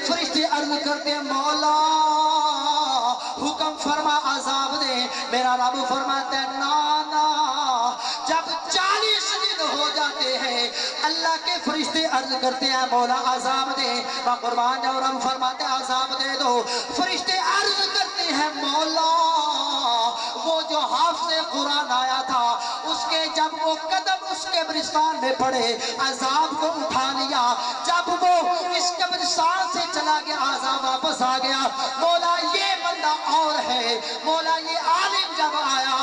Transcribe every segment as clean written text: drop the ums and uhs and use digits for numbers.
فرشتے عرض کرتے ہیں مولا حکم فرما عذاب دے. میرا رب فرماتا ہے نانا جب 40 دن ہو جاتے ہیں اللہ کے فرشتے عرض کرتے ہیں مولا عذاب دے. میں قربان جاؤں رب فرماتے ہیں عذاب دے دو. فرشتے عرض کرتے ہیں مولا وہ جو حافظ قرآن آیا تھا اس کے جب وہ قدم اس قبرستان میں پڑے عذاب کو اٹھا لیا. جب وہ اس قبرستان سے چلا گیا عذاب واپس آ گیا. مولا یہ بندہ اور ہے. مولا یہ عالم جب آیا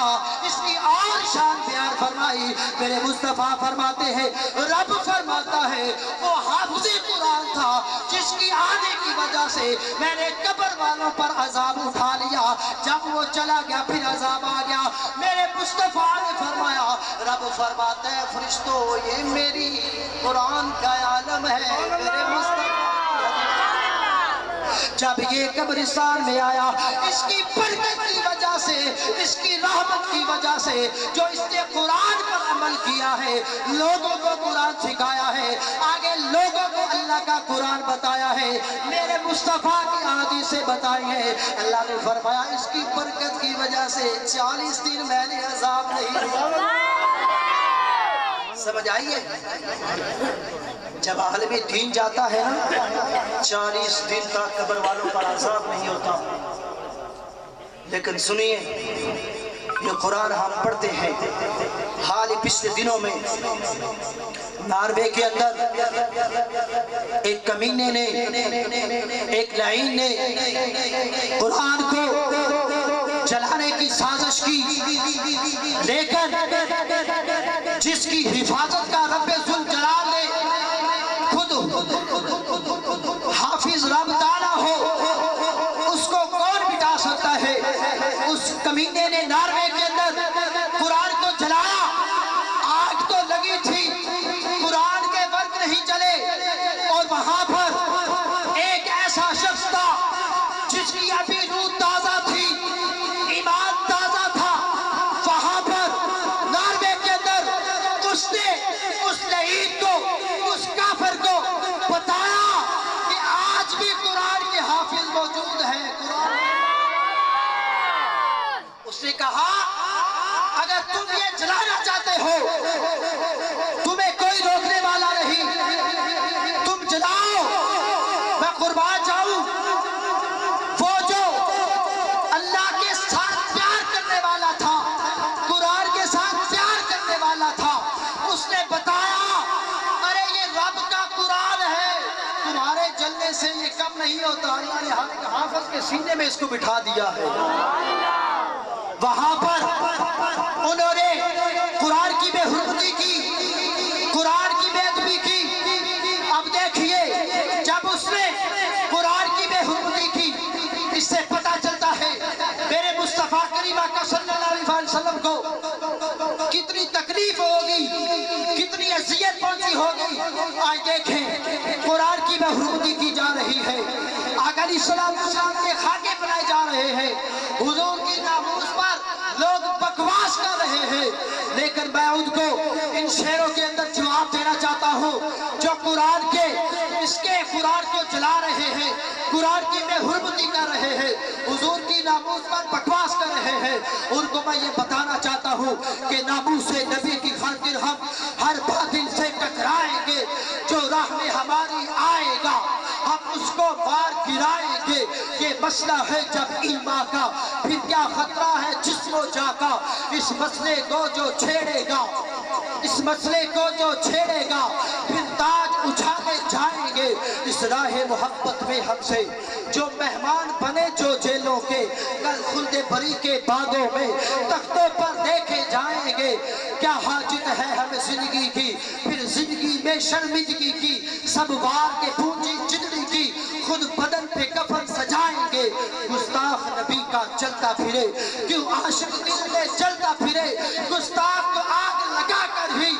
اس کی اور شان بیان فرمائی. میرے مصطفیٰ فرماتے ہیں رب فرماتا ہے وہ حافظ قرآن تھا جس کی آنے کی وجہ سے میں نے قبر والوں پر عذاب اٹھا لیا. جب وہ چلا گیا پھر عذاب آ گیا. میرے مصطفیٰ نے فرمایا رب فرماتا ہے فرشتوں یہ میری قرآن کا عالم ہے. میرے مصطفیٰ جب یہ قبرستان میں آیا اس کی برکت کی وجہ سے اس کی رحمت کی وجہ سے جو اس نے قرآن پر عمل کیا ہے لوگوں کو قرآن سکھایا ہے آگے لوگوں کو اللہ کا قرآن بتایا ہے میرے مصطفیٰ کی حدیث سے بتائی ہے. اللہ نے فرمایا اس کی برکت کی وجہ سے 40 دن میں نے عذاب نہیں دیا. سمجھ آئیے جب عالم دین جاتا ہے نا 40 دن تک قبر والوں پر عذاب نہیں ہوتا. لیکن سنیے یہ قرآن ہم پڑھتے ہیں حال پچھلے دنوں میں ناروے کے اندر ایک کمینے نے ایک لعین نے قرآن کو جلانے کی سازش کی لیکن جس کی حفاظت کا رب ذوالجلال نے حافظ رب تعالیٰ ہو اس کو کون مٹا سکتا ہے. اس کمینے نے ناروے کے اندر قرآن کو جلایا. آگ تو لگی تھی قرآن کے برق نہیں چلے اور وہاں پر ایک ایسا شخص تھا جس کی ابھی روح تازہ تھی ایمان تازہ تھا. وہاں پر ناروے کے اندر اس نے اس لعین کو اس کافر کو بتایا کہ آج بھی قرآن کے حافظ موجود ہیں. اس نے کہا اگر تم یہ جلانا چاہتے ہو تمہیں کوئی روکنے والا نہیں تم جلاؤ. میں قربان جاؤں وہ جو اللہ کے ساتھ پیار کرنے والا تھا قرآن کے ساتھ پیار کرنے والا تھا اس نے بتایا ارے یہ رب کا قرآن ہے تمہارے جلنے سے یہ کم نہیں ہوتا. اللہ نے ہر ایک حافظ کے سینے میں اس کو بٹھا دیا ہے. وہاں پر انہوں نے قرآن کی بے حرمتی کی قرآن کی بے ادبی کی. اب دیکھیے جب اس نے قرآن کی بے حرمتی کی اس سے پتہ چلتا ہے میرے مصطفیٰ کریم آقا صلی اللہ علیہ وسلم کو کتنی تکلیف ہوگی کتنی اذیت پہنچی ہوگی. آج دیکھیں قرآن کی بے حرمتی کی جا رہی ہے. آقا علیہ السلام کے خاکے بنائے جا رہے ہیں. حضور کی ناموس پر لوگ بکواس کر رہے ہیں. لیکن میں ان کو ان شعروں کے اندر جواب دینا چاہتا ہوں جو قرآن کے اس کے قرآن کو جلا رہے ہیں قرآن کی بے حرمتی کر رہے ہیں حضور کی ناموس پر بکواس کر رہے ہیں. ان کو میں یہ بتانا چاہتا ہوں کہ ناموس نبی کی خاطر ہم ہر باطل سے ٹکرائیں گے. جو راہ میں ہماری آئے گا ہم اس کو مار گرائیں گے. یہ مسئلہ ہے جب علما کا پھر کیا خطرہ ہے جسم و جا کا. اس مسئلے کو جو چھیڑے گا اس مسئلے کو جو چھیڑے گا پھر تاج اچھالے جائیں گے. اس راہ محبت میں ہم سے جو مہمان بنے جو جیلوں کے کل خلد بری کے باغوں میں تختوں پر دیکھے جائیں گے. کیا حاجت ہے ہمیں زندگی کی پھر زندگی میں شرمندگی کی سب وار کے پونجی جدڑی کی خود بدن پہ کفن سجائیں گے. گستاخ نبی کا چلتا پھرے کیوں عاشق دل میں چلتا پھرے گستاخ کو آگ لگا کر ہی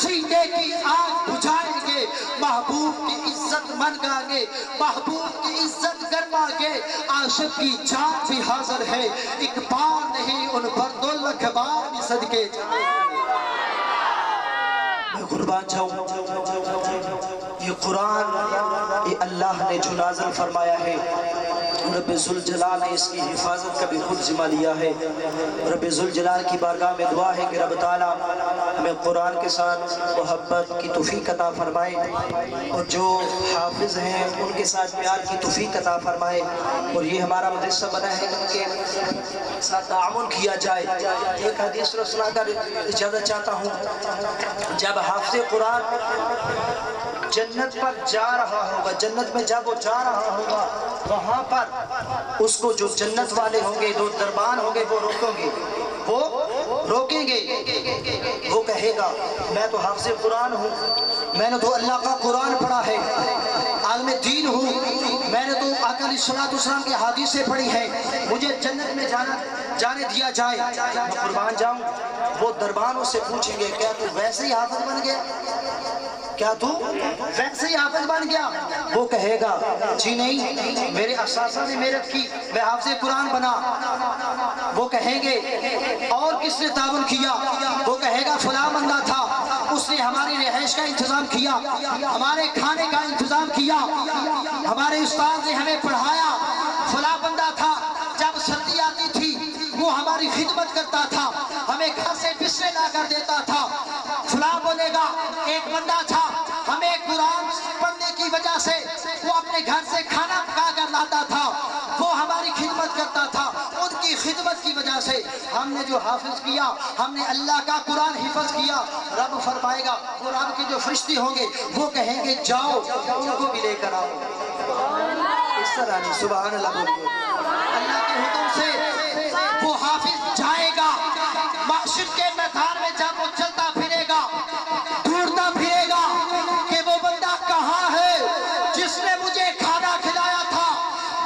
سینے کی آگ بجھائیں گے. محبوب کی عزت منگائیں گے محبوب کی عزت گرما گے. عاشق کی جان بھی حاضر ہے ایک بار نہیں ان پر 2 لکھ بار بھی صدقے جائیں. میں قربان جاؤں یہ قرآن یہ اللہ نے جو نازل فرمایا ہے، رب ذوالجلال نے اس کی حفاظت کا بھی خود ذمہ لیا ہے۔ رب ذوالجلال کی بارگاہ میں دعا ہے کہ رب تعالیٰ ہمیں قرآن کے ساتھ محبت کی توفیق عطا فرمائے، اور جو حافظ ہیں ان کے ساتھ پیار کی توفیق عطا فرمائے، اور یہ ہمارا مدرسہ بنا ہے ان کے ساتھ تعاون کیا جائے۔ ایک حدیث رو سنا کر اجازت چاہتا ہوں، جب حافظ قرآن جنت پر جا رہا ہوگا، جنت میں جب وہ جا رہا ہوگا، وہاں پر اس کو جو جنت والے ہوں گے، جو دربان ہوں گے، وہ روکیں گے، وہ کہے گا میں تو حافظ قرآن ہوں، میں نے تو اللہ کا قرآن پڑھا ہے، عالم دین ہوں، میں نے تو آقا علیہ السلام کی حدیثیں پڑھی ہیں، مجھے جنت میں جانے دیا جائے، میں قربان جاؤں۔ وہ دربان اس سے پوچھیں گے کیا تو ویسے ہی حافظ بن گیا؟ کیا تو ویسے ہی حافظ بن گیا؟ وہ کہے گا جی نہیں، میرے اساتذہ نے محنت کی، میں حافظ قرآن بنا۔ وہ کہیں گے اور کس نے تعاون کیا؟ وہ کہے گا فلاں بندہ تھا، اس نے ہماری رہائش کا انتظام کیا، ہمارے کھانے کا انتظام کیا، ہمارے استاد نے ہمیں پڑھایا، فلاں بندہ تھا، جب سردی آتی تھی وہ ہماری خدمت کرتا تھا، ہمیں گھر سے بسرے لا کر دیتا تھا۔ فلاں بولے گا ایک بندہ تھا، ہمیں قرآن پڑھنے کی وجہ سے وہ اپنے گھر سے کھانا پکا کر لاتا تھا، وہ ہماری خدمت کرتا تھا، ان کی خدمت کی وجہ سے ہم نے جو حافظ کیا، ہم نے اللہ کا قرآن حفظ کیا۔ رب فرمائے گا، قرآن کے جو فرشتے ہوں گے وہ کہیں گے جاؤ ان کو بھی لے کر آؤ۔ اس طرح نہیں، سبحان اللہ بولیے۔ اللہ کے حکم سے وہ حافظ جائے گا، محشر کے میدان میں جب وہ چلتا پھرے گا، ڈھونڈتا پھرے گا کہ وہ بندہ کہاں ہے جس نے مجھے کھانا کھلایا تھا،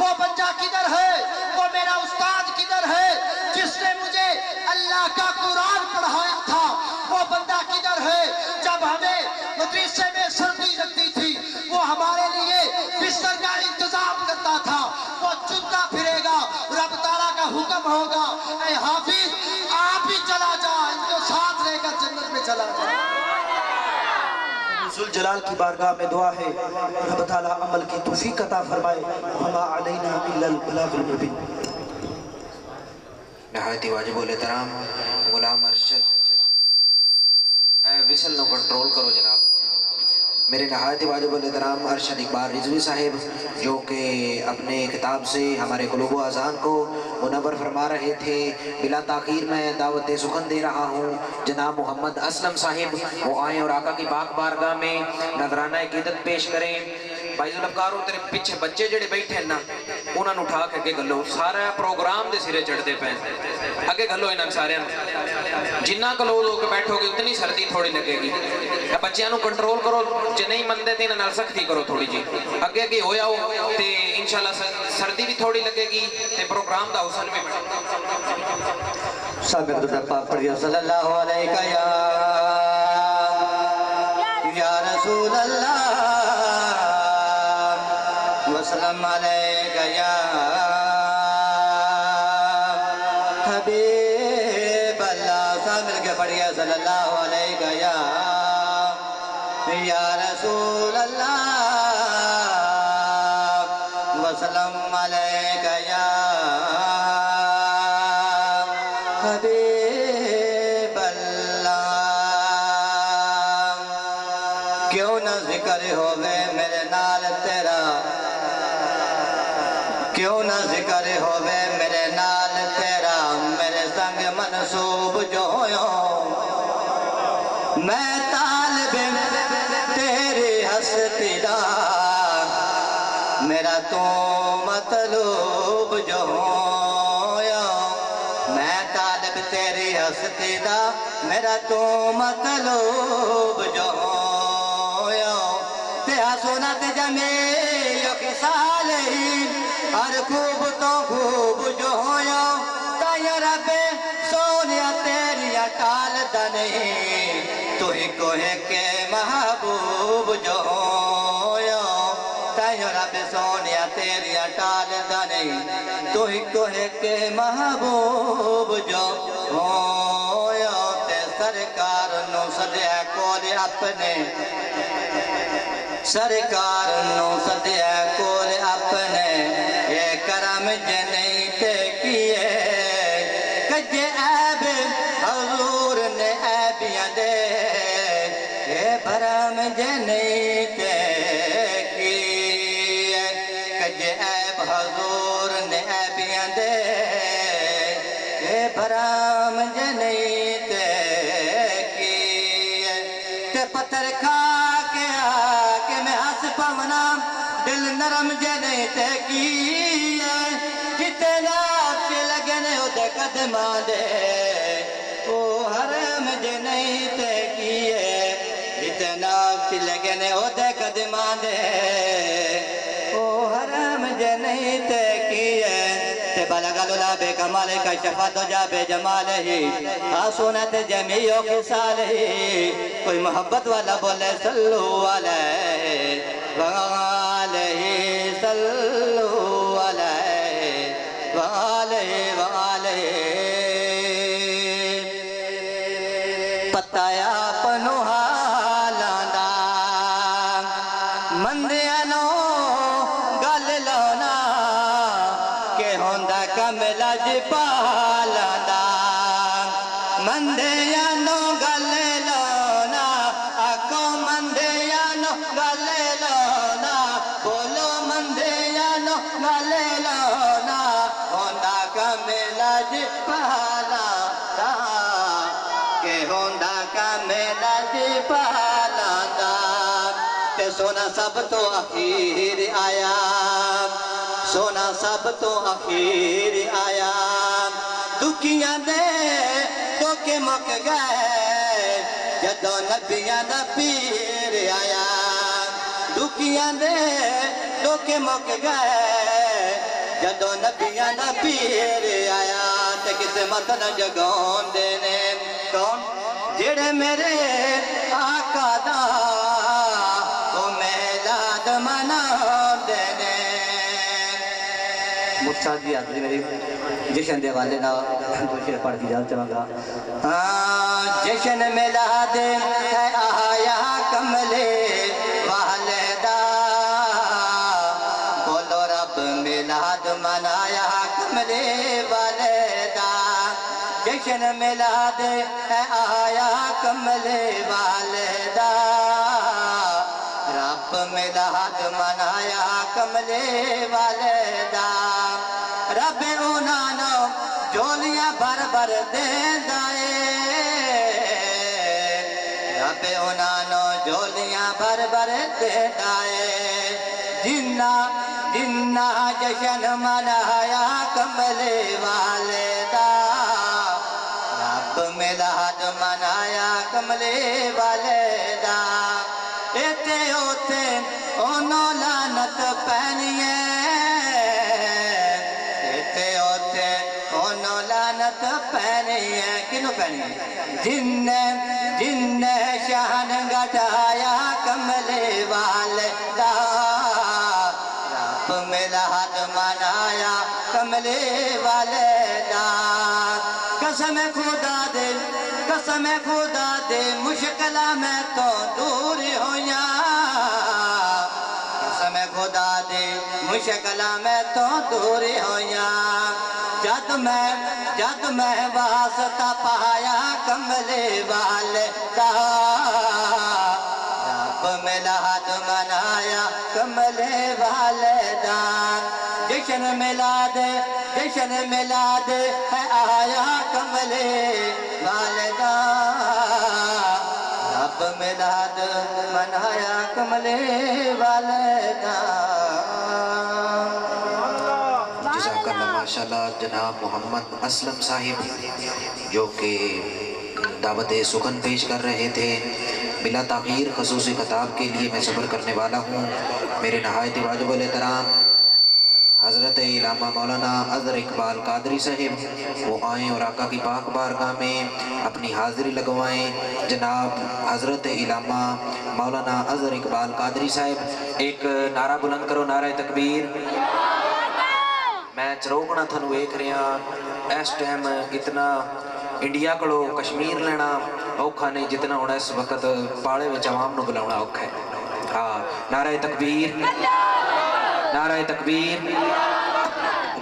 وہ بندہ کدھر ہے، وہ میرا استاد کدھر ہے جس نے مجھے اللہ کا قرآن پڑھایا تھا، وہ بندہ کدھر ہے۔ جب ہمیں مدرسے میں سردی لگتی تھی وہ ہمارے لیے بستر کا انتظام کرتا تھا، وہ چنتا پھرے گا، رب تعالیٰ کا حکم ہوگا اے حافظ آپ ہی چلا جا، ان کو ساتھ لے کر جنت میں چلا جا۔ ذوالجلال کی بارگاہ میں دعا ہے رب تعالیٰ عمل کی توفیق عطا فرمائے۔ وما علینا الا البلاغ المبین۔ نہایت واجب الاحترام غلام ارشد، وصل نو کنٹرول کرو جناب۔ میرے نہایت واجب الاحترام ارشد اقبال رضوی صاحب، جو کہ اپنے کتاب سے ہمارے قلوب و اذان کو منور فرما رہے تھے، بلا تاخیر میں دعوت سخن دے رہا ہوں۔ جناب محمد اسلم صاحب وہ آئیں اور آقا کی پاک بارگاہ میں نذرانہ عقیدت پیش کریں۔ بھائی ذوالفقار تیرے پیچھے بچے جڑے بیٹھے ہیں نا، انہاں نوں اٹھا کے گلو، سارا پروگرام دے سرے چڑھتے پے، اگے گلو انہاں سارے جنہ کلوز ہو کے بیٹھو گے اتنی سردی تھوڑی لگے گی۔ بچیاں نوں کنٹرول کرو، جے نہیں مندے تے انہاں نال سختی کرو تھوڑی جی، اگے اگے ہو جاؤ تے انشاءاللہ سردی بھی تھوڑی لگے گی تے پروگرام دا حسن بھی بڑھے۔ سابق درود پاک پڑھیے صلی اللہ علیہ یا رسول اللہ وسلم علیہ یا حبیب اللہ، سب مل کے پڑھیے صلی اللہ علیہ یا رسول اللہ وسلم علیہ یا حبیب اللہ۔ کیوں نہ ذکر ہووے میرے نال تیرا، کیوں نہ ذکر ہووے میرے نال تیرا، میرے سنگ منصوب جو ہویوں، میں طالب تیری ہستی دا، میرا تو مطلوب جو ہویوں، میں طالب تیری ہستی دا، میرا تو مطلوب جو ہویوں، تے حسنت جمیل خصال ہی ہر خوب تو خوب جو ہویوں، تائیں رب سونیا تیری ٹال دا نہیں، تو ہی کوہ کے محبوب جو ہویوں، تائیں رب سونیا تیری ٹال دا نہیں، تو ہی کوہ کے محبوب جو ہویوں، تے سرکار نو صدیہ کول اپنے سرکار نو سدیا کول اپنے یہ کرم جنیت کیے کجے عیب حضور نے عیبیاں دے یہ بھرم جنیت کیے کجے عیب حضور نے عیبیاں دے یہ بھرم جنیت کیے تے پتھر کھا کے آکے میں ہس پونا دل نرم جنے تے کیے جتنا کے لگنے ہو دے قدماں دے او حرم جنے تے کیے جتنا کے لگنے ہو دے قدماں دے او حرم جنے تے کیے تے بلغ لا بے کمال کا شفاعت جا بے جمال ہی آسونت جمیع خصال ہی کوئی محبت والا بولے صلو علیہ وآلہ صلو علیہ وآلہ پتایا پنو حالاں دا مندیاں نو گل لانا کہ ہوندا کمل پالاں دا مندیاں نو گل لانا آکو مندیاں نو گل لانا بولو مندیاں نو گل لانا ہوندا کمل پالاں دا کہ ہوندا کمل پالاں دا تے سونا سب تو اخیر آیا سونا سب تو اخیر آیا دکھیاں دے دھوکے مک گئے جدو نبیاں دا پیر آیا دکھیاں دے دھوکے مک گئے جدو نبیاں دا پیر آیا تے قسمت نہ جگون دینے کون جڑے میرے آقا دا وہ میلاد منا دینے مجھا جی حاضری میری جشن دے والے نا دو شیر پڑھ کی جاتا چاہوں گا جشن میلاد ہے آیا کملے والدہ بولو رب میلاد منایا کملے والدہ جشن میلاد ہے آیا کملے والدہ رب میلاد منایا کملے والدہ رب انہاں جولیاں بھر بھر دیندا اے رب انہاں جولیاں بھر بھر دیندا اے جنہ جشن منایا کملے والدہ رب میلاد منایا کملے والدہ ایتے ہوتے انہوں لعنت پہنی ہے ایتے ہوتے انہوں لعنت پہنی ہے کنوں پہنی ہے جن شان گٹایا کملے والدہ رب میلاد منایا کملے والدہ قسم خدا دے مشکلہ میں تو دور ہویاں قسم خدا دے مشکلہ میں تو دور ہویاں جد میں واسطہ پایا کملے والدہ رب میلاد منایا کملے والدہ جشن میلاد ہے آیا کملے والدہ رب میلاد منایا کملے والدہ جزاک اللہ ماشاءاللہ جناب محمد اسلم صاحب جو کہ دعوت سخن پیش کر رہے تھے بلا تاخیر خصوصی خطاب کے لیے میں صبر کرنے والا ہوں میرے نہایت واجب الاحترام حضرت علامہ مولانا اظہر اقبال قادری صاحب وہ آئیں اور آقا کی پاک بارگاہ میں اپنی حاضری لگوائیں جناب حضرت علامہ مولانا اظہر اقبال قادری صاحب ایک نعرہ بلند کرو نعرہ تکبیر میں چروکنا تھنو ایک رہا اس ٹائم اتنا انڈیا کڑو کشمیر لینا اوکھا نہیں جتنا ہونا اس وقت پاڑے وچ عوام نو بلاونا اوکھا ہے हाँ नारा तकबीर, नारा तकबीर।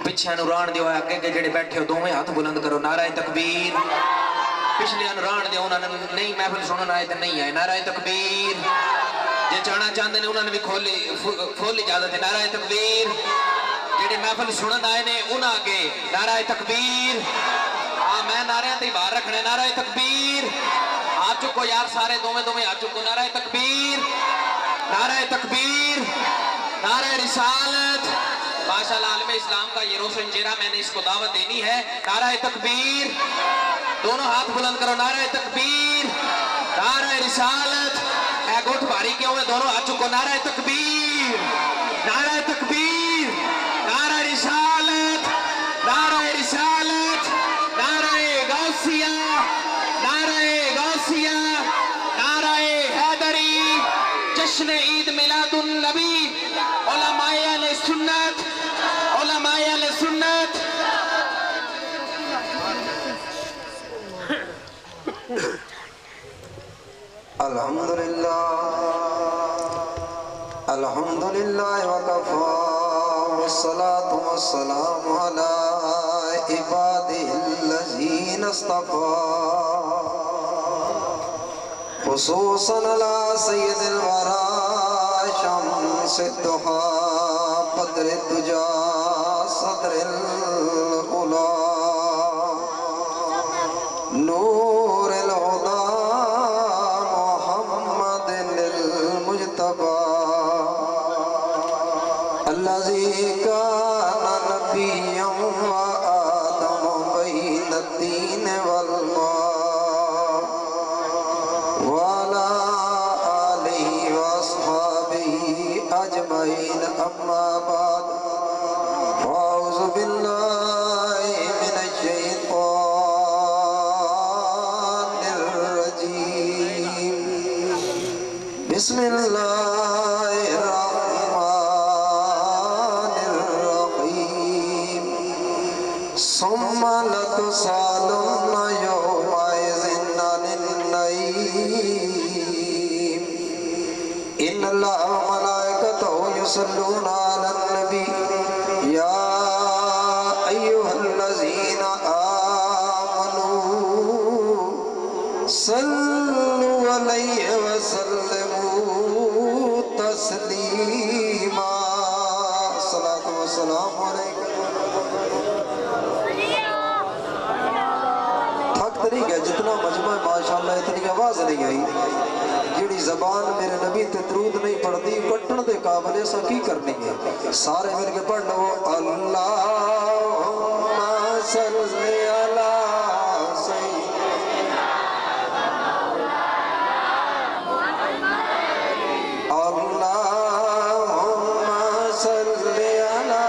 पिछे राण दियो, अगे अगे जेडे बैठे हो दोवें हाथ बुलंद करो, नारा तकबीर। पिछले राण दियो, उन्होंने नहीं महफिल सुनन आए तो नहीं आए, नारा तकबीर। जे जाना चाहते हैं उन्होंने भी खोली फुल इजाजत है, नारा तकबीर। जेडे महफिल सुनन आए ने उन्हें अगे नारा तकबीर। हाँ मैं नारे ते बाहर रखने, नारा तकबीर। हाथ चुको यार सारे दोवें दोवें हाथ चुको, नारा तकबीर, नारा तकबीर, नारा रिसालत। माशाअल्लाह आलम इस्लाम का ये रोशन चेहरा, मैंने इसको दावत देनी है। नारा तकबीर, दोनों हाथ बुलंद करो, नारा तकबीर, नारा रिसालत। ऐ गुठ भारी क्यों है, दोनों हाथ चुको, नारा तकबीर, नारा तकबीर, नारा रिसालत, नारा रिसालत, नारा गौसिया, नारा गौसिया, नारा हैदरी, जश्न ईद मिलादुन नबी, उलमाए अहले सुन्नत, उलमाए अहले सुन्नत। अल्हम्दुलिल्लाह, अल्हम्दुलिल्लाह वकफा, वस्सलातु वस्सलामु अला इबादिहिल्लज़ीना इस्तफ़ा, खुसूसन अला सय्यदिल वरा, शम्सिद दुहा, बद्रिद दुजा, सदरिल उला, नूरिल हुदा, الذي كان نبيا وآدم بين الدين والماء وعلى آله وأصحابه أجمعين أما بعد فأعوذ بالله من الشيطان الرجيم بسم الله ثم لتسألن يومئذ عن النعيم إن الله وملائكته يصلون على النبي يا أيها الذين آمنوا صلوا عليه وسلموا تسليما الصلاة والسلام عليكم نہیں گیا جتنا مجمع ماشاءاللہ اتنی آواز نہیں آئی جیڑی زبان میرے نبی تے درود نہیں پڑھتی کٹن دے قابل ایسا کی کرنی ہے سارے مل کے پڑھ لو اللہم صلی علی سیدنا اللہم صلی علی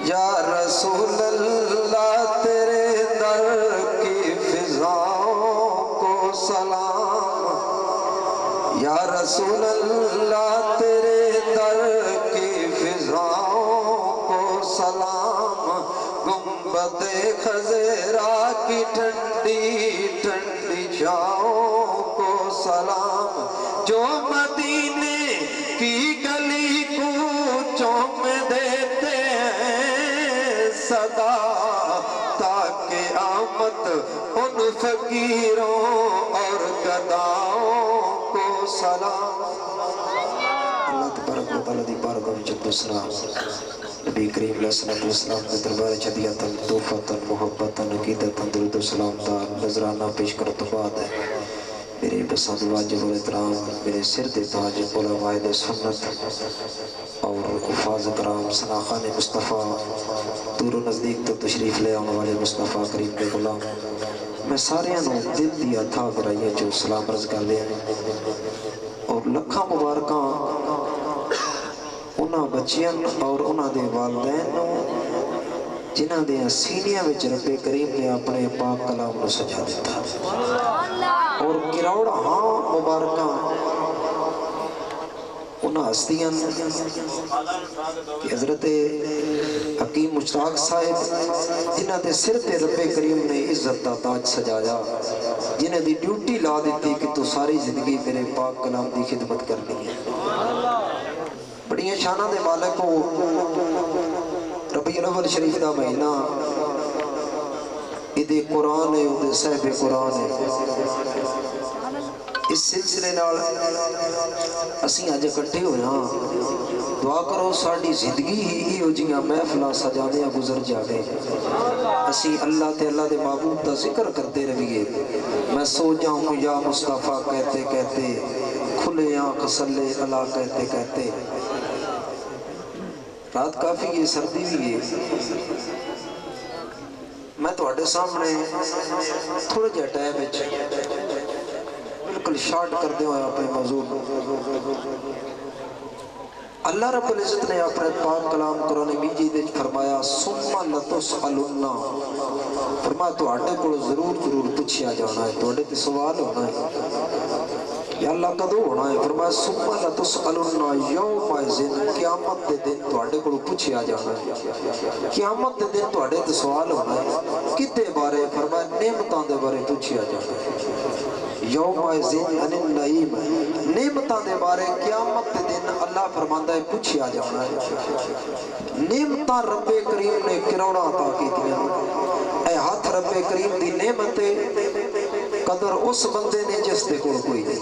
یا رسول اللہ تیرے در کی فضاؤں کو سلام یا رسول اللہ تیرے در کی فضاؤں کو سلام گنبد خضرا کی ٹھنڈی ٹھنڈی چھاؤں کو سلام جو مدینے کی گلی کوچوں میں دیتے صدا تاکہ آمد ان فقیروں اور گداؤں کو سلام اللہ تبارک و تعالیٰ دی بارگاہ میں جب سلام نبی کریم علیہ السلام کے دربار جدیتا توفتا محبتا عقیدتا درود و سلام تا نظرانہ پیش کرت بعد ہے میرے پسند واجب و احترام میرے سر دے تاج علماء سنت اور حفاظ کرام سناخان مصطفیٰ دور و نزدیک تو تشریف لے آنے والے مصطفیٰ کریم کے غلام میں سارے انہوں دل دیا تھا برائیے جو سلام رض کر لیا اور لکھا مبارکاں انہاں بچیاں اور انہاں دے والدین جنہاں دے سینیاں وچ رب کریم نے اپنے پاک کلام نو سجا دیتا اور گراوڑ ہاں مبارکاں انہاں ہستیاں کہ حضرت حکیم مشتاق صاحب جنہاں دے سر تے رب کریم نے عزت دا تاج سجایا، جنہاں دی ڈیوٹی لا دیتی کہ تو ساری زندگی میرے پاک کلام دی خدمت کرنی ہے۔ بڑیاں شانہ دے مالک ہو، ربیع الاول شریف دا مہینہ ادھے قرآن ہے، ادھے صحب قرآن ہے۔ اس سلسلے نال اسیں آج اکٹھے ہویا دعا کرو ساڑی زندگی ہی ہو جیاں محفلہ سجانے گزر جاگے، اسی اللہ تے اللہ دے محبوب دا ذکر کرتے رویے۔ میں سو جاؤں یا مصطفیٰ کہتے کہتے، کھلے آنکھ صلی اللہ کہتے کہتے۔ رات کافی ہے، سردی بھی ہے، میں تو اڈے سامنے تھوڑے جا ٹائم بالکل شارٹ کر دے ہوئے اپنے موضوع۔ اللہ رب العزت نے اپنے پاک کلام قرآن مجید فرمایا ثم لتسألن، فرمایا تو اڈے کو ضرور پوچھیا جانا ہے، تو اڈے تے سوال ہونا ہے یا اللہ کدو ہونا ہے؟ فرمایا ثم لتسألن یومئذ، قیامت دے دن تو اڈے کو پوچھیا جانا ہے، قیامت دے دن تو اڈے تے سوال ہونا ہے کتے بارے؟ فرمایا نعمتاں دے بارے پوچھیا جانا ہے، یومئذ عن النعیم، نعمتاں دے بارے قیامت دے دن اللہ فرماندا ہے پوچھیا جانا ہے۔ نعمتاں رب کریم نے کروڑا عطا کیتیاں، اے ہاتھ رب کریم دی نعمت قدر اس بندے نے جس دے کول کوئی نہیں،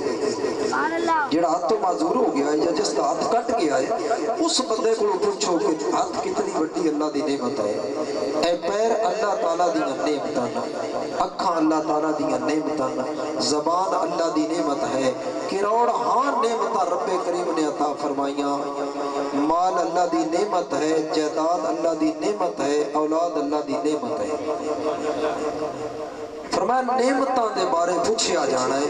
جڑا ہاتھ تو معذور ہو گیا ہے یا جس کا ہاتھ کٹ گیا ہے، اس بندے کو پوچھو کہ ہاتھ کتنی بڑی اللہ دی نعمت ہے۔ اے پیر اللہ تعالیٰ دی نعمتاں، اکھاں اللہ تعالیٰ دی نعمتاں، زبان اللہ دی نعمت ہے، کروڑ ہاں نعمتاں رب کریم نے عطا فرمائیاں، مال اللہ دی نعمت ہے، جائیداد اللہ دی نعمت ہے، اولاد اللہ دی نعمت ہے۔ فرمایا نعمتاں دے بارے پوچھیا جانا ہے،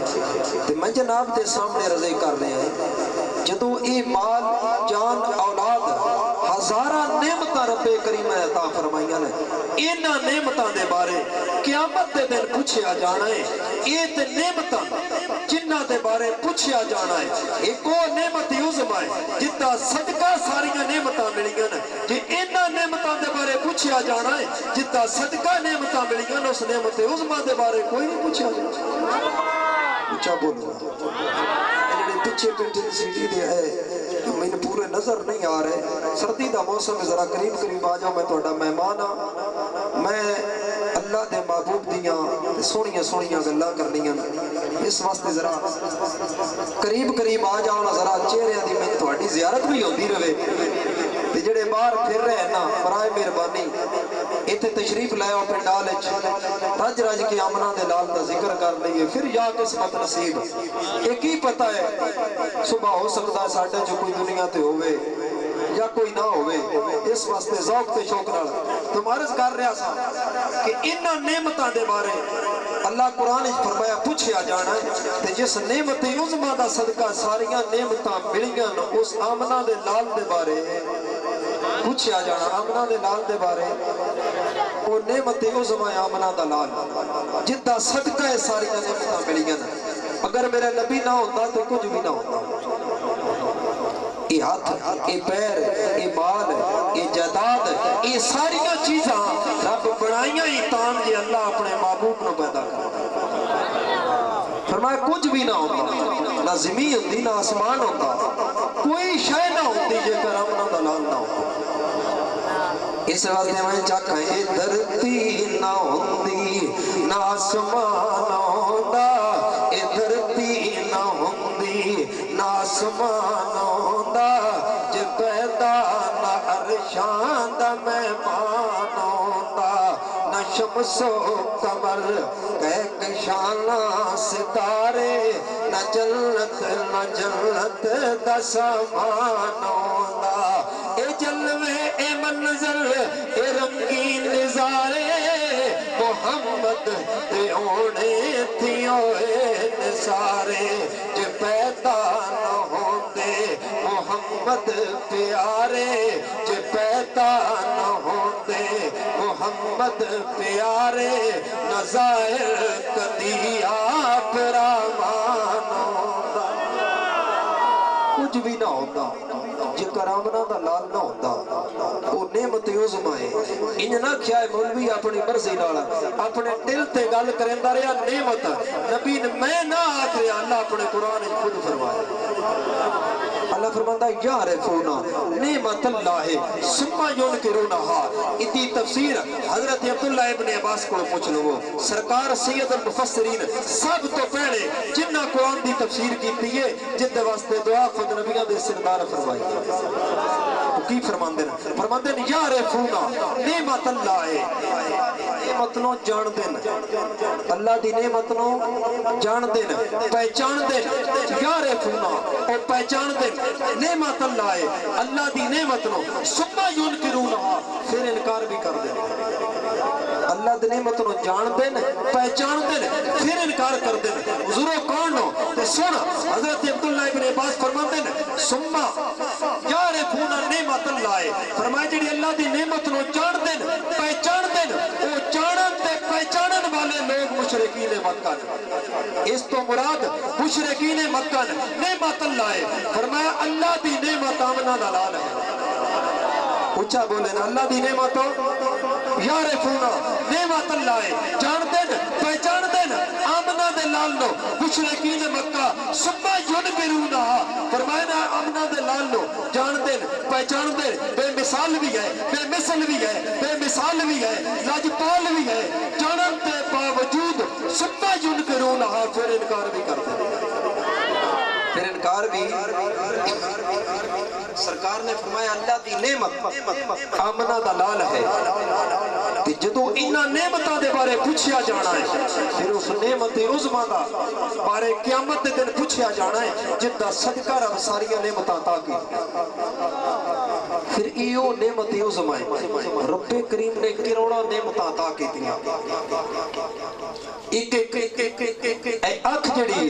تو میں جناب دے سامنے رضے کر رہے ہیں جدو اے مال جان اولاد ہزارہ نعمتاں رب کریم نے عطا فرمائیاں نے، انہاں نعمتاں دے بارے قیامت دے دن پوچھیا جانا ہے۔ اے تے نعمتاں جنہ دے بارے پوچھیا جانا ہے، ایک وہ نعمت عظما ہے جتا صدقہ ساریاں نعمتاں ملیاں نے، جی انہاں نعمتاں دے بارے پوچھیا جانا ہے جتا صدقہ نعمتاں ملیاں نے، اس نعمت عظما دے بارے کوئی نہیں پوچھا جانا۔ اچھا بولو، پیچھے پینٹنگ سیڈی دے ہے میں پورے نظر نہیں آ رہے، سردی دا موسم ہے، ذرا قریب آ جاؤ، میں تہاڈا مہمان ہاں، میں اللہ دے محبوب دیاں سونیاں گلاں کرنیاں، اس واسطے ذرا قریب آ جاؤ نا، ذرا چہریاں دی میں تہاڈی زیارت بھی ہوندی رہے، تے جڑے باہر پھر رہے ہیں نا برائے مہربانی ایتھے تشریف لے آؤ پنڈال وچ، رج کے امنا دے لال دا ذکر کر لئیے، پھر یا قسمت نصیب، ایک ہی پتہ ہے صبح ہو سکتا ہے ساڈے جو کوئی دنیا تے ہوئے یا کوئی نہ ہوئے، اس واسطے ذوق تے شوق نال تو عرض کر رہا سا کہ انہاں نعمتاں دے بارے اللہ قرآن فرمایا پوچھیا جانا ہے، تے جس نعمت عظما دا صدقہ ساریاں نعمتاں ملیاں اس آمنہ دے لال دے بارے پوچھیا جانا، آمنہ دے لال دے بارے، وہ نعمت عظما آمنہ دا لال جتا صدقہ ہے ساریاں نعمتاں ملیاں، اگر میرے نبی نہ ہوتا تو کچھ بھی نہ ہوتا۔ اے ہاتھ، اے پیر، اے مال، اے جائیداد، اے ساریاں چیزاں رب بنائیاں ہی تان جے اللہ اپنے محبوب نو پیدا کرتا، فرمایا کچھ بھی نہ ہوتا، نہ زمین ہوتی نہ آسمان ہوتا، کوئی شے نہ ہوتی جے کر امنا دلال نہ ہوتا۔ اس واسطے میں چاکھا اے دھرتی نہ ہوندی نہ آسمان ہوتا، اے دھرتی نہ ہوندی نہ آسمان ہوتا، جے پیدا نہ عرشان دا مہمان ہوتا، نہ شمس و قمر کہکشاں ستارے، نہ جنت دا سامان ہوتا، اے جلوے اے منظر اے رنگین نظارے، محمد دے اونے تھیوں اے نثارے، جے پیدا نہ ہوندے محمد پیارے، جے پیدا نہ ہوندے محمد پیارے، نہ ظاہر کدی آپ رامان ہوندہ۔ कुछ भी ना होता जे करामना दा लाल ना होता वो नेमत उज़मा है इंज ना ख्या मौलवी अपनी मर्जी नाल अपने दिल ते गल करदा रहा नेमत नबी ने मैं ना आख रहा अल्लाह अपने कुरान में खुद फरमाया अल्लाह फरमाता यारिफूना नेमत अल्लाह सुम्मा युनकिरूनहा इती तफसीर हजरत अब्दुल्लाह इब्न अब्बास को पूछ लो सरकार सैयद अल मुफस्सिरीन सब तो पहले जिन्ना कुरान दी तफसीर कीती है जिंदे वास्ते दुआ खुद नबियां दे सरदार फरमाई की फरमांदे ने यारिफूना नेमत अल्लाह नेमत नो जान देन अल्लाह दी नेमत नो जान देन पहचान देन यारिफूना और पहचान देन नेमत अल्लाह अल्लाह दी नेमत नो सुम्मा युनकिरूनहा फिर इनकार भी कर देन अल्लाह दी नेमत नो जान देन पहचान देन फिर इनकार कर देन हुजूरो कौन हो ते सुन हजरत अब्दुल्लाह इब्न अब्बास फरमाते हैं सुम्मा यारिफूना नेमत अल्लाह फरमाया जेडी अल्लाह दी नेमत नो जान देन पहचान देन ओ जानन ते पहचानन वाले लोग मुशरिकीन मक्का इस तो मुराद मुशरिकीन मक्का नेमत अल्लाह फरमाया अल्लाह दी नेमत आमना दा लाल है ऊंचा बोले ना अल्लाह दी नेमत यारिफूना नेमत अल्लाह जानते न पहचानते न आमना दे लाल नो मुशरिकीन मक्का सुम्मा युनकिरूनहा फरमाया ना आमना दे लाल नो जानते न पहचानते बेमिसाल भी है बेमिसल भी है बेमिसाल भी है लाजपाल भी है जानन के बावजूद सुम्मा युनकिरूनहा फिर इनकार भी करते फिर इनकार भी सरकार ने फरमाया अल्लाह दी नेमत आमना दा लाल है ते जदों इन्हां नेमतां दे बारे पूछया जाना है फिर उस नेमत उज़मा दा बारे क़यामत दे दिन पूछया जाना है जिसदा सदका रब सारियां नेमतां अता की फिर इहो नेमत उज़मा है रब्बे करीम ने करोड़ां नेमतां अता कीतियां एक अख जड़ी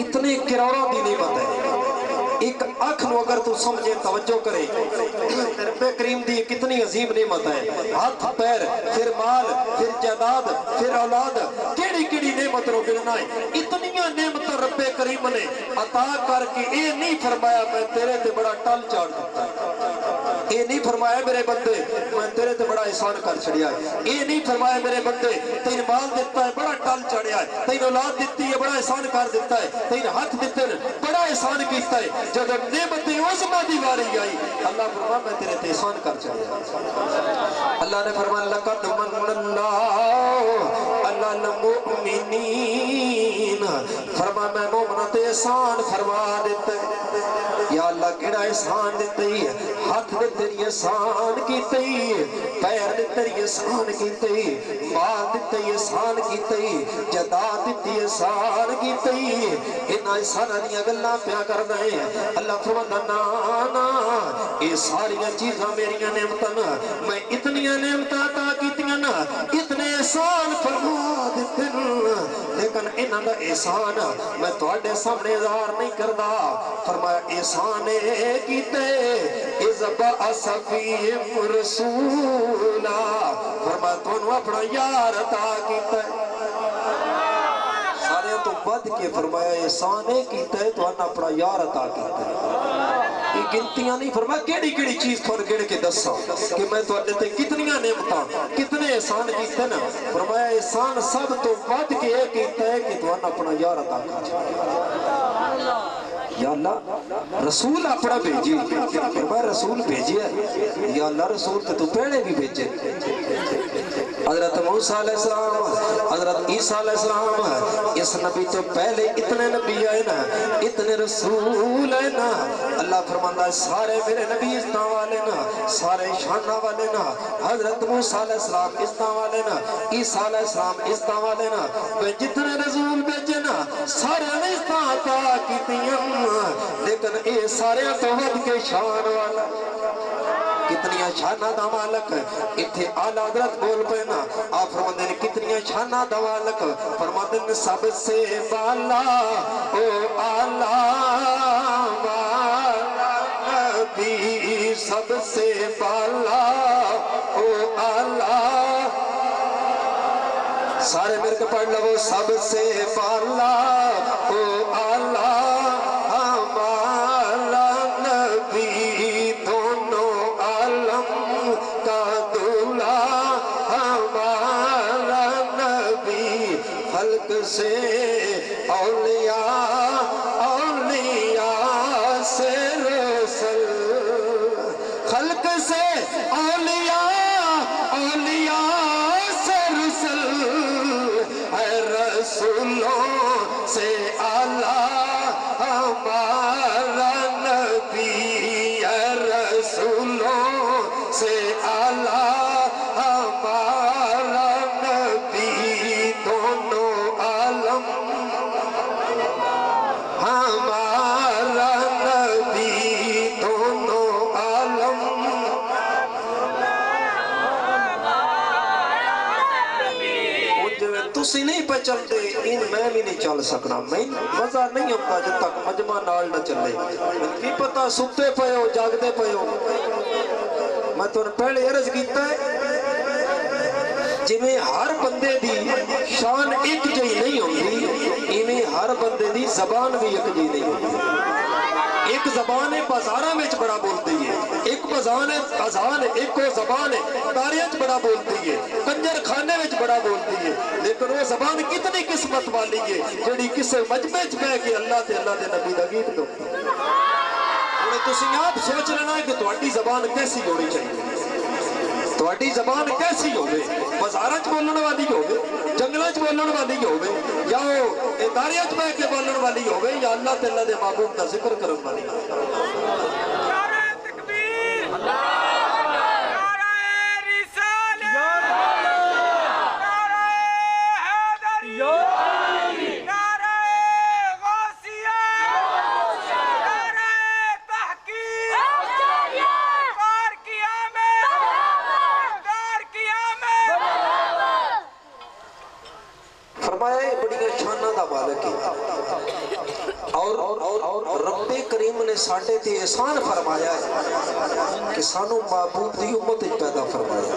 इतने करोड़ों की नेमत है एक अख नो अगर तू समझे तवज्जो करे रब्बे करीम दी कितनी अजीम नेमत है हाथ पैर फिर माल फिर जायदाद फिर औलाद केड़ी केड़ी नेमत रो गिनना है इतनियां नेमत रब्बे करीम ने अता करके ये नहीं फरमाया मैं तेरे ते बड़ा टल चाड़ दिता ये नहीं फरमाया मेरे बंदे मैं तेरे ते बड़ा एहसान कर छड़िया ये नहीं फरमाया मेरे बंदे तेन माल दिता है बड़ा टल चढ़िया है तेन औलाद दिती है बड़ा एहसान कर दिता है तेन हाथ दिते बड़ा एहसान किया है जब नेमत उज़मा दी वारी आई अल्लाह फरमाया मैं तेरे ते एहसान कर छड़िया अल्लाह ने फरमाया लक़द मन्नल्लाहु अलल मुमिनीन फरमाया मैं मोमिनां ते एहसान फरमा दिता या अल्लाह केड़ा एहसान दिते हाथ दे तेरी एहसान कीते पैर दे तेरी एहसान कीते माल दिते एहसान कीते जायदाद दिती एहसान कीते इन्हां एहसानां दी गल्लां पिया करदा है अल्लाह फरमांदा ना ना ये सारियां चीज़ां मेरियां नेमतां मैं इतनियां नेमतां अता कीतियां ना इतने एहसान फरमा दिते लेकिन इन्हां दा एहसान मैं तुहाडे सामने ज़ाहिर नहीं करदा फरमाया एहसान कीते इज़बा असफीम रसूला फरमाया तुहानू अपना यार अता कीता सारे तो बद के फरमाया एहसान कीता है तुहानू अपना यार अता कीता ये गिनतियां नहीं फरमाया केड़ी केड़ी चीज तुहानू गिन के दसा कि मैं तुहाडे ते कितनियां नेमतां कितने एहसान कीते ना फरमाया एहसान सब तो बद के ये कीता है कि तुहानू अपना यार अता कीता या अल्लाह रसूल अपना भेजी फरमाया रसूल भेजिया या अल्लाह रसूल ते तू पहले भी भेजे हजरत मूसा अलैहिस्सलाम हजरत ईसा अलैहिस्सलाम इस नबी तो पहले इतने नबी आए ना इतने रसूल है ना अल्लाह फरमांदा सारे मेरे नबी इज़्ज़त वाले ना सारे शाना वाले ना हजरत मूसा अलैहिस्सलाम इज़्ज़त वाले ना ईसा अलैहिस्सलाम इज़्ज़त वाले ना मैं जितने रसूल भेजे ना सारे ने इज़्ज़त अता कीतियां लेकिन ये सारे तो वध के शान वाला कितनियां शाना दा मालक इत्थे आला हज़रत बोल पे ना आप फरमाते ने कितनियां शाना दा मालक फरमाते ने सबसे बाला ओ आला वाला नबी सबसे बाला ओ आला सारे मेरे को पढ़ लो सबसे बाला ओ आला हमारा سے आला हमारा नबी है, रसूलों से आला हमारा नबी, दोनों आलम हमारा नबी, दोनों आलम। तुसी नहीं पे चलते इन मैं भी नहीं चल सकना, मैं मजा नहीं आता जब तक मजमा नाल न चले। की पता सुते पे हो जागते पे हो। मैं तुहानू पहले अर्ज कीता है जिवें हर बंदे दी शान एक जी नहीं होती, इवें हर बंदे दी जबान भी एक जी नहीं होती। एक जबान है बाजारा में बड़ा बोलती है, एक बजान है अजान है, एक वो जबान है तारियां बड़ा बोलती है, कंजर खाने में बड़ा बोलती है। लेकिन वो जबान कितनी किस्मत वाली है जिहड़ी किसे मजमे च बह के अल्लाह ते अल्लाह दे नबी दा गीत गाउंदी है। हुण तुसीं आप सोच लेना कि तुहाडी जबान कैसी होनी चाहिए, तुहाडी जबान कैसी होवे, बाजारां च बोलण वाली होवे, जंगलां च बोलण वाली होवे, या इदारियां च बैठ के बोलण वाली होवे, या अल्लाह ते अल्लाह दे महबूब दा जिक्र करन वाली होवे। नारे तकबीर, नारे रिसालत, नारे हैदरी, नारे गौसिया, नारे तहकीक, कार क़यामत, कार क़यामत। फरमाया ये बड़ियां शानां दा मालिक है और रब्बे करीम ने साडे ते एहसान फरमाया है कि सानू महबूब दी उम्मत विच पैदा फरमाया।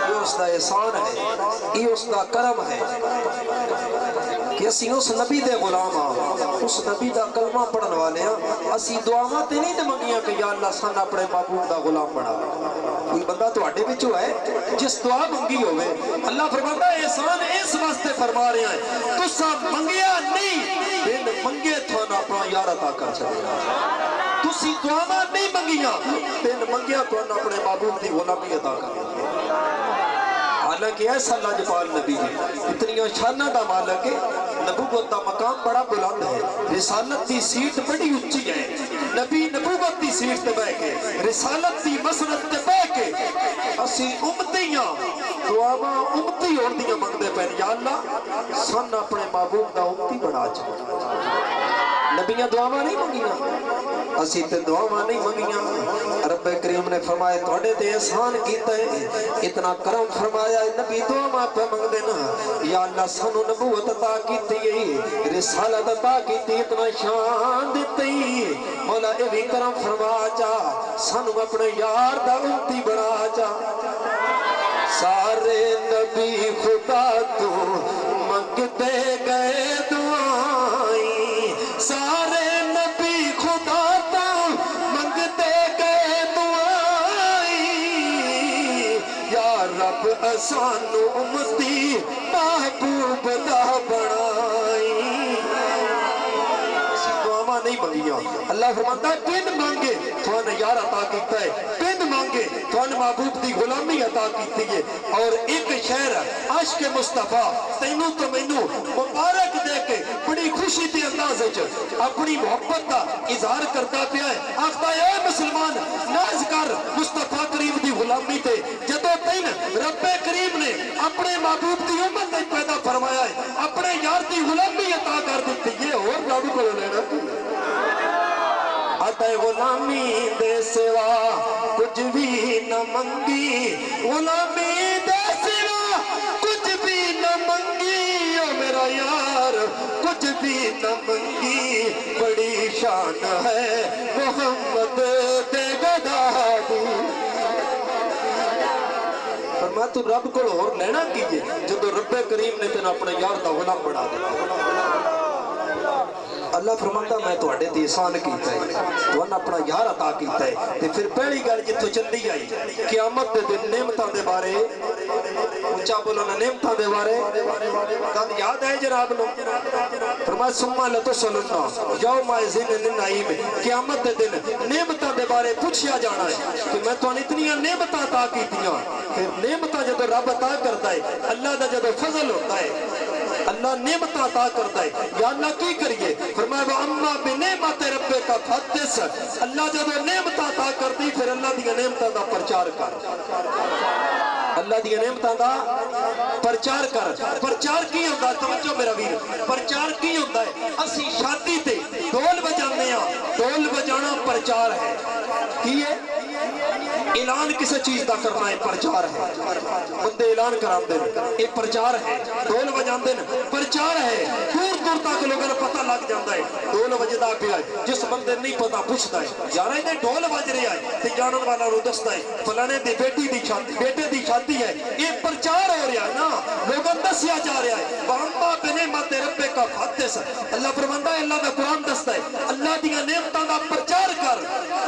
ये उसका एहसान है, ये उसका करम है कि असी उस नबी दे गुलाम हाँ, उस नबी दा कलमा पढ़न वाले हाँ। असी दुआवां ते नहीं ते मंगियां कि या अल्लाह सन अपने महबूब दा गुलाम बना। कोई बंदा तुहाडे विचों है जिस दुआ मंगी होवे, अल्लाह फरमांदा एहसान इस वास्ते फरमा रहे हैं तुसा मंगिया नहीं, बिन मंगे तुहानू अपना यार अता कर छड़ेगा। तुसी दुआवां नहीं मंगियां, बिन मंगिया तुहानू अपने महबूब दी गुलामी अता कर। हालांकि ऐसा लाजपाल नबी है, इतनी शाना का मालक है, नबूवत का मकाम बड़ा बुलंद है, रिसालत की सीट बड़ी उच्ची है। नबी नबूवत की सीट ते बह के, रिसालत की मसनद ते बह के असी उम्मती हां, दुआवां उम्मती होण दियां मंगदे पे। या अल्लाह सन अपने महबूब दा उम्मती बना च। नबियां दुआवां नहीं मंगियां, असी ते दुआवां नहीं मंगियां। रब करीम ने फरमाया तुहाडे ते एहसान कीता है, इतना करम फरमाया नबी दुआवां पे मंगदे ना। या अल्लाह सानू नबूवत अता कीती है, रिसालत अता कीती, इतना शान दित्ती। मौला ए भी करम फरमा चा, सानू अपने यार दा उम्मती बना चा। सारे नबी खुदा तू मंगते गए दुआई, सारे नबी खुदा तू मंगते गए दुआई। या रब सानू उम्मती महबूब दा बनाई। दुआवां नहीं मंगियां, अल्लाह फरमाता बिन मांगे तुहानू यार अता कीता है, बिन मांगे तुहानू महबूब दी गुलामी अता कीती है। और एक शहर आशिक मुस्तफा तैनू तो मैनू मुबारक दे के बड़ी खुशी के अंदाज अपनी मोहब्बत का इजहार करता पिया है। आखदा है मुसलमान नाज कर मुस्तफा करीम दी गुलामी ते, जदों तैन रब्बे करीम ने अपने महबूब दी उम्मत विच पैदा फरमाया है, अपने यार दी गुलामी अता कर दी है। और रब को लेना आता है गुलामी दे सिवा कुछ भी न मंगी, गुलामी दे सिवा कुछ भी न मंगी। ओ मेरा यार कुछ भी न मंगी, बड़ी शान है मोहम्मद दे गदा दी। फरमाया तू रब को होर लेना की है जदों रब्बे करीम ने तेन अपने यार दा गुलाम बना दिया। अल्लाह फरमांदा मैं तुहाडे ते एहसान कीता है, तुहानू अपना यार अता कीता है। ते फिर पहली गल जिथों चली आई क़यामत दे दिन नेमतां दे बारे, उच्चा बोलो ना नेमतां दे बारे गल याद है जनाब नो। फरमाया सुम्मा लतुसअलुन्ना यौमा इज़िन अनिन नईम, क़यामत दे दिन नेमतां दे बारे पूछया जाना है कि मैं तुहानू इतनियां नेमतां अता कीतियां। फिर नेमतां जदों रब अता करदा है, अल्लाह दा जदों फजल होता है, अल्लाह नेमत अता करता है। या अल्लाह की करिए, फरमाया अम्मा बिनेमत रब्बे का फहदिस, अल्लाह जब नेमत अता करती फिर अल्लाह दी नेमतां दा प्रचार कर, अल्लाह दी नेमतां दा प्रचार कर। प्रचार की होंदा, तवज्जो मेरा वीर, प्रचार की होंदा है? असी शादी ते ढोल बजाने आ, ढोल बजाना प्रचार है। की है? ऐलान किसी चीज का करना है, प्रचार है। बंदे ऐलान कराते हैं, ये प्रचार है। ढोल बजाते हैं, प्रचार है। दूर दूर तक लोगों को पता लग जाता है ढोल बजदा पिया है। जिस बंदे नहीं पता पूछता है यार इन्हें ढोल बज रहा है, तो जानने वाला नु दसदा है फलाने दी बेटी दी शादी, बेटे दी शादी है। ये प्रचार हो रहा है ना, लोगों दसिया जा रहा है। वअम्मा बिनेमत रब्बे का फहदिस, अल्लाह फरमांदा है, अल्लाह दा कुरान दसदा है अल्लाह दी नेमतां दा प्रचार कर।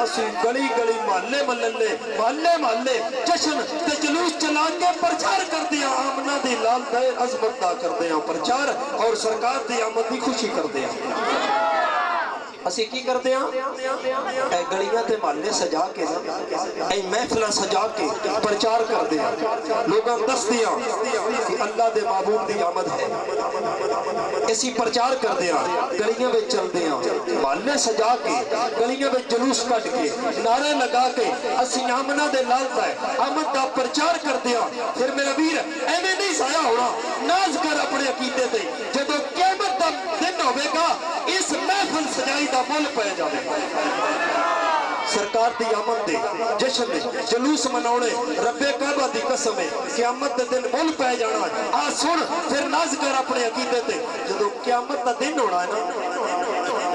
असी गली गली महल्ले महल्ले महल्ले महल्ले जश्न ते जुलूस चला के प्रचार करते हैं, आमना दी लाल दे अजमत दा करते हैं प्रचार, और सरकार दी आमद की खुशी करते हैं। असी की करते हैं? गलियां ते महल्ले सजा के महफिल सजा के प्रचार करते हैं, लोगों दसते हैं कि अल्लाह दे महबूब दी आमद है। इसी प्रचार करते हैं, गलियां में चलते हैं, महल्ले सजा के गलियां में जुलूस कट के नारे लगा के असी आमना दे लाल दा आमद का प्रचार करते हैं। फिर मेरा वीर एवें नहीं साया होना, नाज कर अपने अकीदे ते, जदों क़यामत दा दिन होवेगा इस महफिल सजाई दा मुल पै जावेगा। सरकार दी आमद दे जश्न में जुलूस मनाने रब्बे काबा दी कसम है क़यामत दे दिन मुल पै जाना है। आ सुन फिर नाज कर अपने अकीदे ते, जदों क़यामत दा दिन होना है ना,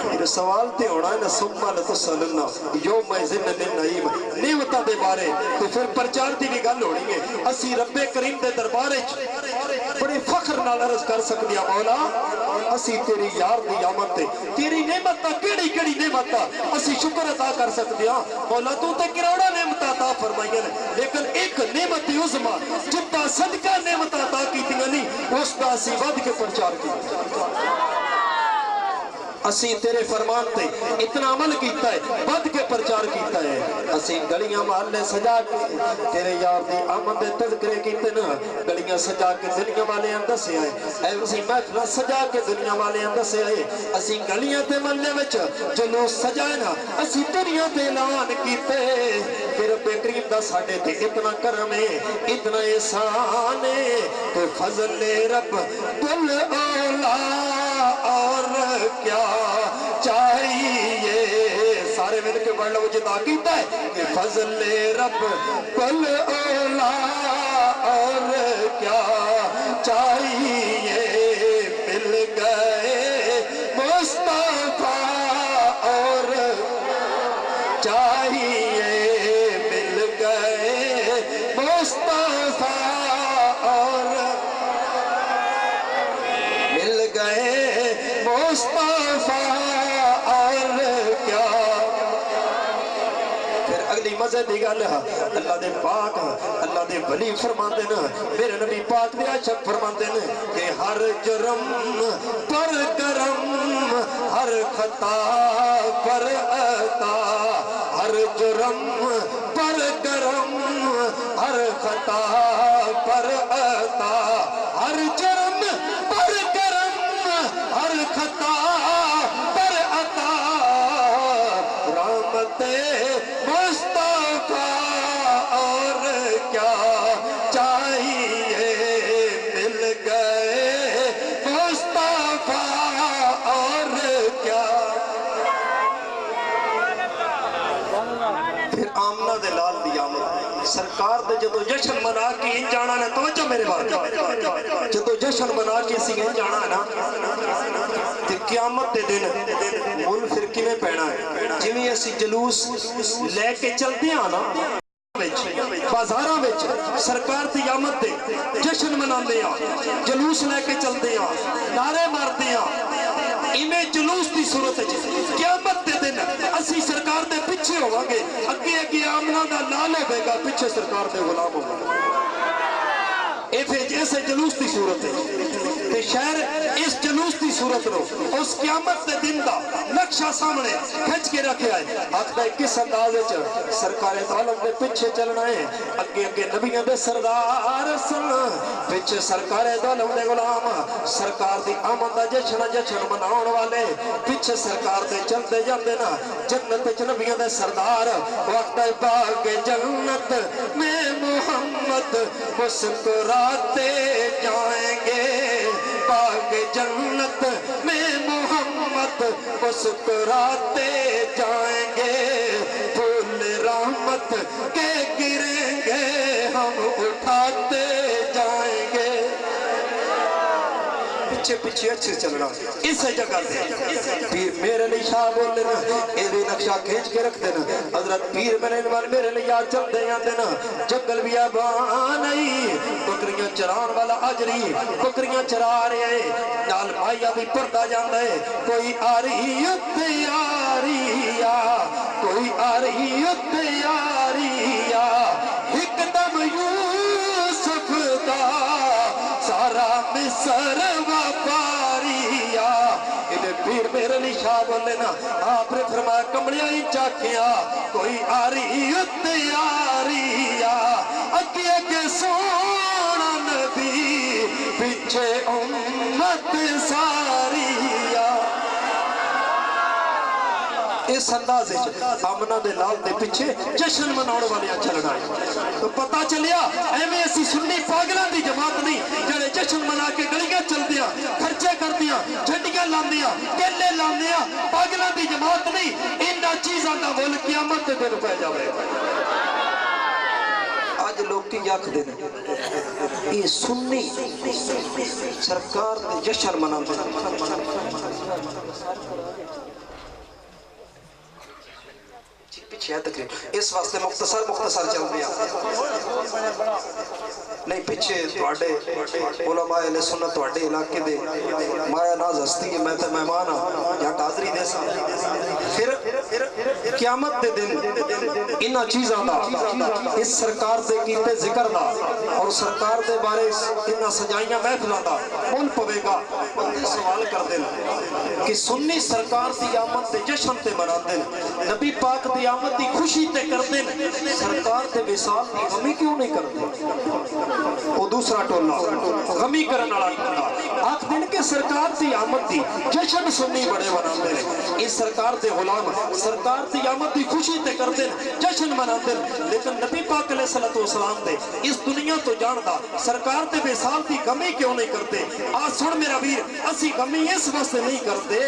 फिर सवाल ते होना है ना, सुम्मा लतुसअलुन्ना यौम इज़िन अनिन नईम, नेमतां दे बारे तो फिर प्रचार दी भी गल होनी है। असी रब्बे करीम दे दरबार विच बड़े फख्र नाल अर्ज कर सकदे आ, मौला असी तेरी यार दी आमद ते तेरी नेमत दा केड़ी केड़ी नेमत दा असी शुक्र अदा कर सकदे आ। मौला तू ते करोड़ा नेमत अता फरमाईयां ने, लेकिन एक नेमत उज़मा जिद्दा सदका नेमत अता कीतियां नहीं उसदा असी वध के प्रचार कीता। असी तेरे फरमान ते इतना अमल किया है, बद के प्रचार किया है। असी गलियां महल्ले सजा के तेरे यार दी आमद दे तज़किरे कीते ना, गलियां सजा के दुनिया वाले दस्या है, असी महफिल सजा के दुनिया वाले दस्या है। असी गलियां ते महल्ले विच जुलूस सजाए ना, असी दुनिया ते ऐलान कीते फिर रब्बे करीम दा साडे ते इतना करम है, इतना एहसान है, तो फज़ल रब कुल औला और क्या चाहिए। सारे मिल के पढ़ लो, जिदा कीता है कि फज़ल रब कुल औला और क्या चाहिए। मिल गए मुस्तफा और चाहिए, मिल गए मुस्तफा और मिल गए मुस्तफा और क्या। फिर अगली मजे की गल है, अल्लाह दे पाक अल्लाह दे वली फरमाते न, मेरे नबी पाक दे आशिक फरमाते न कि हर जुर्म पर करम, हर खता पर अता, हर जुर्म पर करम, हर खता पर अता, हर जुर्म पर करम, हर खता पर अता, रहमते मुस्तफा और क्या चाहिए। मिल गए मुस्तफा और क्या। फिर आमना दे लाल दी आमद सरकार दे जदों जश्न मना के इन जाना ने, तवज्जो मेरे बात, जदों जश्न मना के सी इन जाना ना ते क़यामत दे दिन मुल फिर किवें पैना है। जिवें असी जुलूस लेके चलदे आ ना बाजारां विच सरकार दी आमद दे जश्न मनांदे आ, जुलूस लेके चलदे आ, नारे मारदे आ, इवें जुलूस की सूरत क़यामत के दिन असी सरकार के पिछे होवांगे, अगे अगे आमना का लाल होगा, पिछे सरकार के गुलाम होगा। ऐसे जुलूस की सूरत है। تے شہر اس جلوس دی صورت نو اس قیامت دے دن دا نقشہ سامنے کھچ کے رکھیا ہے آخدا کس انداز وچ سرکار دو عالم دے پیچھے چلنا ہے اگے اگے نبیوں دے سردار سن پیچھے سرکار دو عالم دے غلام سرکار دی آمد دا جشن مناؤن والے پیچھے سرکار دے چلتے جاندے نا جنت وچ نبیوں دے سردار وقت باغ جنت میں محمد مسکراتے جائیں گے باغ جنت میں محمد مسکراتے جائیں گے پھول رحمت کے گریں گے ہم اٹھاتے جائیں گے پیچھے پیچھے اچھے چلنا اس جگہ دے پیر میرے لئے شاہ بول دینا ایدی نقشہ کھینچ کے رکھ دینا حضرت پیر میرے لئے یاد چل دے دینا جنگل بھی آبان آئی بکریاں چران والا آجری بکریاں چرا رہے ہیں نال بھائیہ بھی پردہ جاندہ ہے کوئی آ رہی تیاریا کوئی آ رہی تیاریا ایک دم یوسف دا سارا مصر وپاریا انہیں پیر میرے لیے شاہ بولے نا آپ نے فرمایا کمڑیاں ہی چاکیاں کوئی آری تیاریا اگے کے سونا نبی پیچھے امت ساریا اس اندازے آمنہ دے لال دے پیچھے جشن مناؤں والے چلنا ہے تو پتہ چلیا ایمیں ایسی سنی پاگلہ دی جماعت نہیں جڑے جشن منا کے گلیاں چل دیا خرچے کر دیا جھنڈیاں لان دیا کیلے لان دیا پاگلہ دی جماعت نہیں انہا چیزاں دا بول قیامت دے دن پہ جاوے آج لوگ کی یاک دینے یہ سنی سرکار دے جشن منا پیچھے ہے تقریب اس واسطے مختصر چل دیا نہیں پیچھے توڑے علماء اہل سنت توڑے علاقے دے مایا ناز ہستی ہے میں تے مہمان ہاں یا قادری دے سا پھر قیامت دے دن انہا چیزاں دا اس سرکار دے کیتے ذکر دا اور سرکار دے بارے انہا سجائیاں محفلہ دا مول پوے گا بندے سوال کر دینا کہ سنی سرکار دی آمد دے جشن تے منا دن نبی پاک دی آمد دی خوشی تے کر دن سرکار دے وصال دی غمی کیوں نہیں کر دن وہ دوسرا ٹولہ غمی کرنا لائے آخ دن کے سرکار دی آمد دی جشن سنی بڑے بنا دن اس سرکار دے غلام سرکار دی آمد دی خوشی تے کر دن جشن منا دن لیکن نبی پاک علیہ السلام دے اس دنیا تو جاندہ سرکار دے وصال دی غمی کیوں نہیں کرتے آج سن میرا ویر اسی غمی اس واسطے نہیں کرتے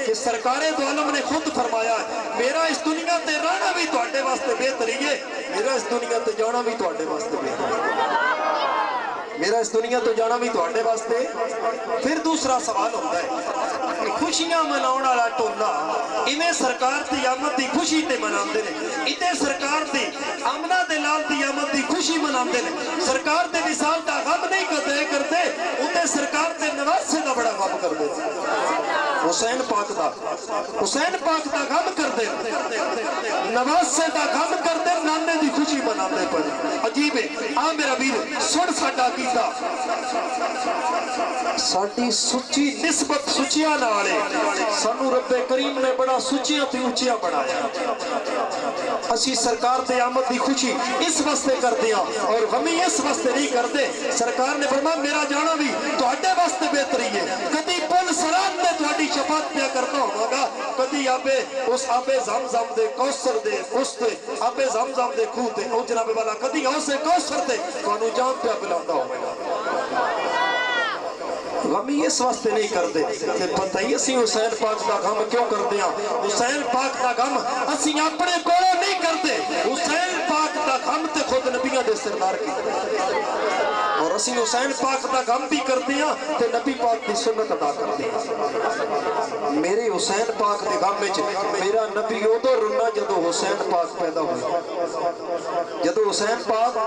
کہ سرکار دو عالم نے خود فرمایا ہے میرا اس دنیا تے رہنا بھی تو اڈے واسطے بہتری ہے میرا اس دنیا تے جانا بھی تو اڈے واسطے بہتری میرا اس دنیا تو جانا بھی تو اڈے واسطے پھر دوسرا سوال ہوتا ہے خوشیاں مناؤں والا ٹولہ انہیں سرکار دی آمد دی خوشی تے مناندے نے انہیں سرکار دی آمنہ دے لال دی آمد دی خوشی مناندے نے سرکار دے وصال دا غم نہیں کرتے انہیں سرکار دے نواسے دا بڑا غم کر دے حسین پاک دا غم کر دے نواسے دا غم کر دے نانے دی خوشی مناندے پر عجیب ہے آ میرا ویر سن ساڈا کیتا ساڈی سچی نسبت سچیاں نالے سانو رب کریم نے بڑا سچیاں تے اونچیاں بنایا اسی سرکار دے آمد دی خوشی اس واسطے کر دیا اور غمی اس واسطے نہیں کرتے سرکار نے فرمایا میرا جانا بھی تو اڈے واسطے بہتری ہے کدی پل سرات میں تہاڈی شفاعت پیا کرنا ہوگا کدی آبے اس آبے زمزم دے کوثر دے اس تے آبے زمزم دے خوں تے او جناب والا کدی اسے کوثر تے تانوں جام پیا پلاندا ہوگا غمی اس واسطے نہیں کرتے کہ پتہ ہی اسی حسین پاک دا غم کیوں کرتے ہیں حسین پاک دا غم اسی اپنے کولوں نہیں کرتے حسین پاک دا غم تے خود نبیوں دے سردار کی اور اسی حسین پاک دا غم بھی کرتے ہیں تے نبی پاک دی سنت ادا کرتے ہیں میرے حسین پاک دے غم وچ میرا نبی ادو رونا جدو حسین پاک پیدا ہوئے جدو حسین پاک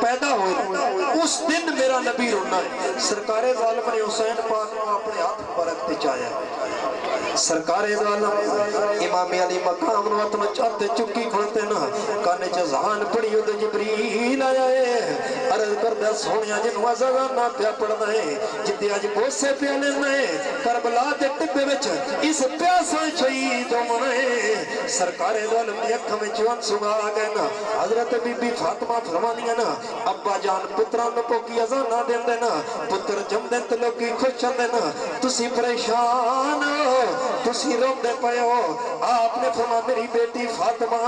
پیدا ہوئے اس دن میرا نبی رونا ہے سرکار ظالم نے حسین پاک کو اپنے ہاتھ پر رکھتے چاہیا सरकारे दो आलम इमाम अली मकाम नु अपना चाहते चुकी खुलते ना काने च ज़हान पड़ी उद जिब्रील आया है अर्ज करदा सोनिया जिन्नु अज़ाना पिया पड़दा है जिद्दे अज बोसे पिया लेना है करबला दे टिब्बे विच इस प्यासा शहीद होना है सरकारे दो आलम दी अखां विच आंसू आ गए ना हजरत बीबी फातिमा फरमानियां ना अब्बा जान पुत्रां नु पोकी अज़ाना देंदे ना पुत्र जमदे ते लोकी खुश होंदे ना तुसी परेशान हो तुसी रोंदे पए हो आपने फरमा मेरी बेटी फातिमा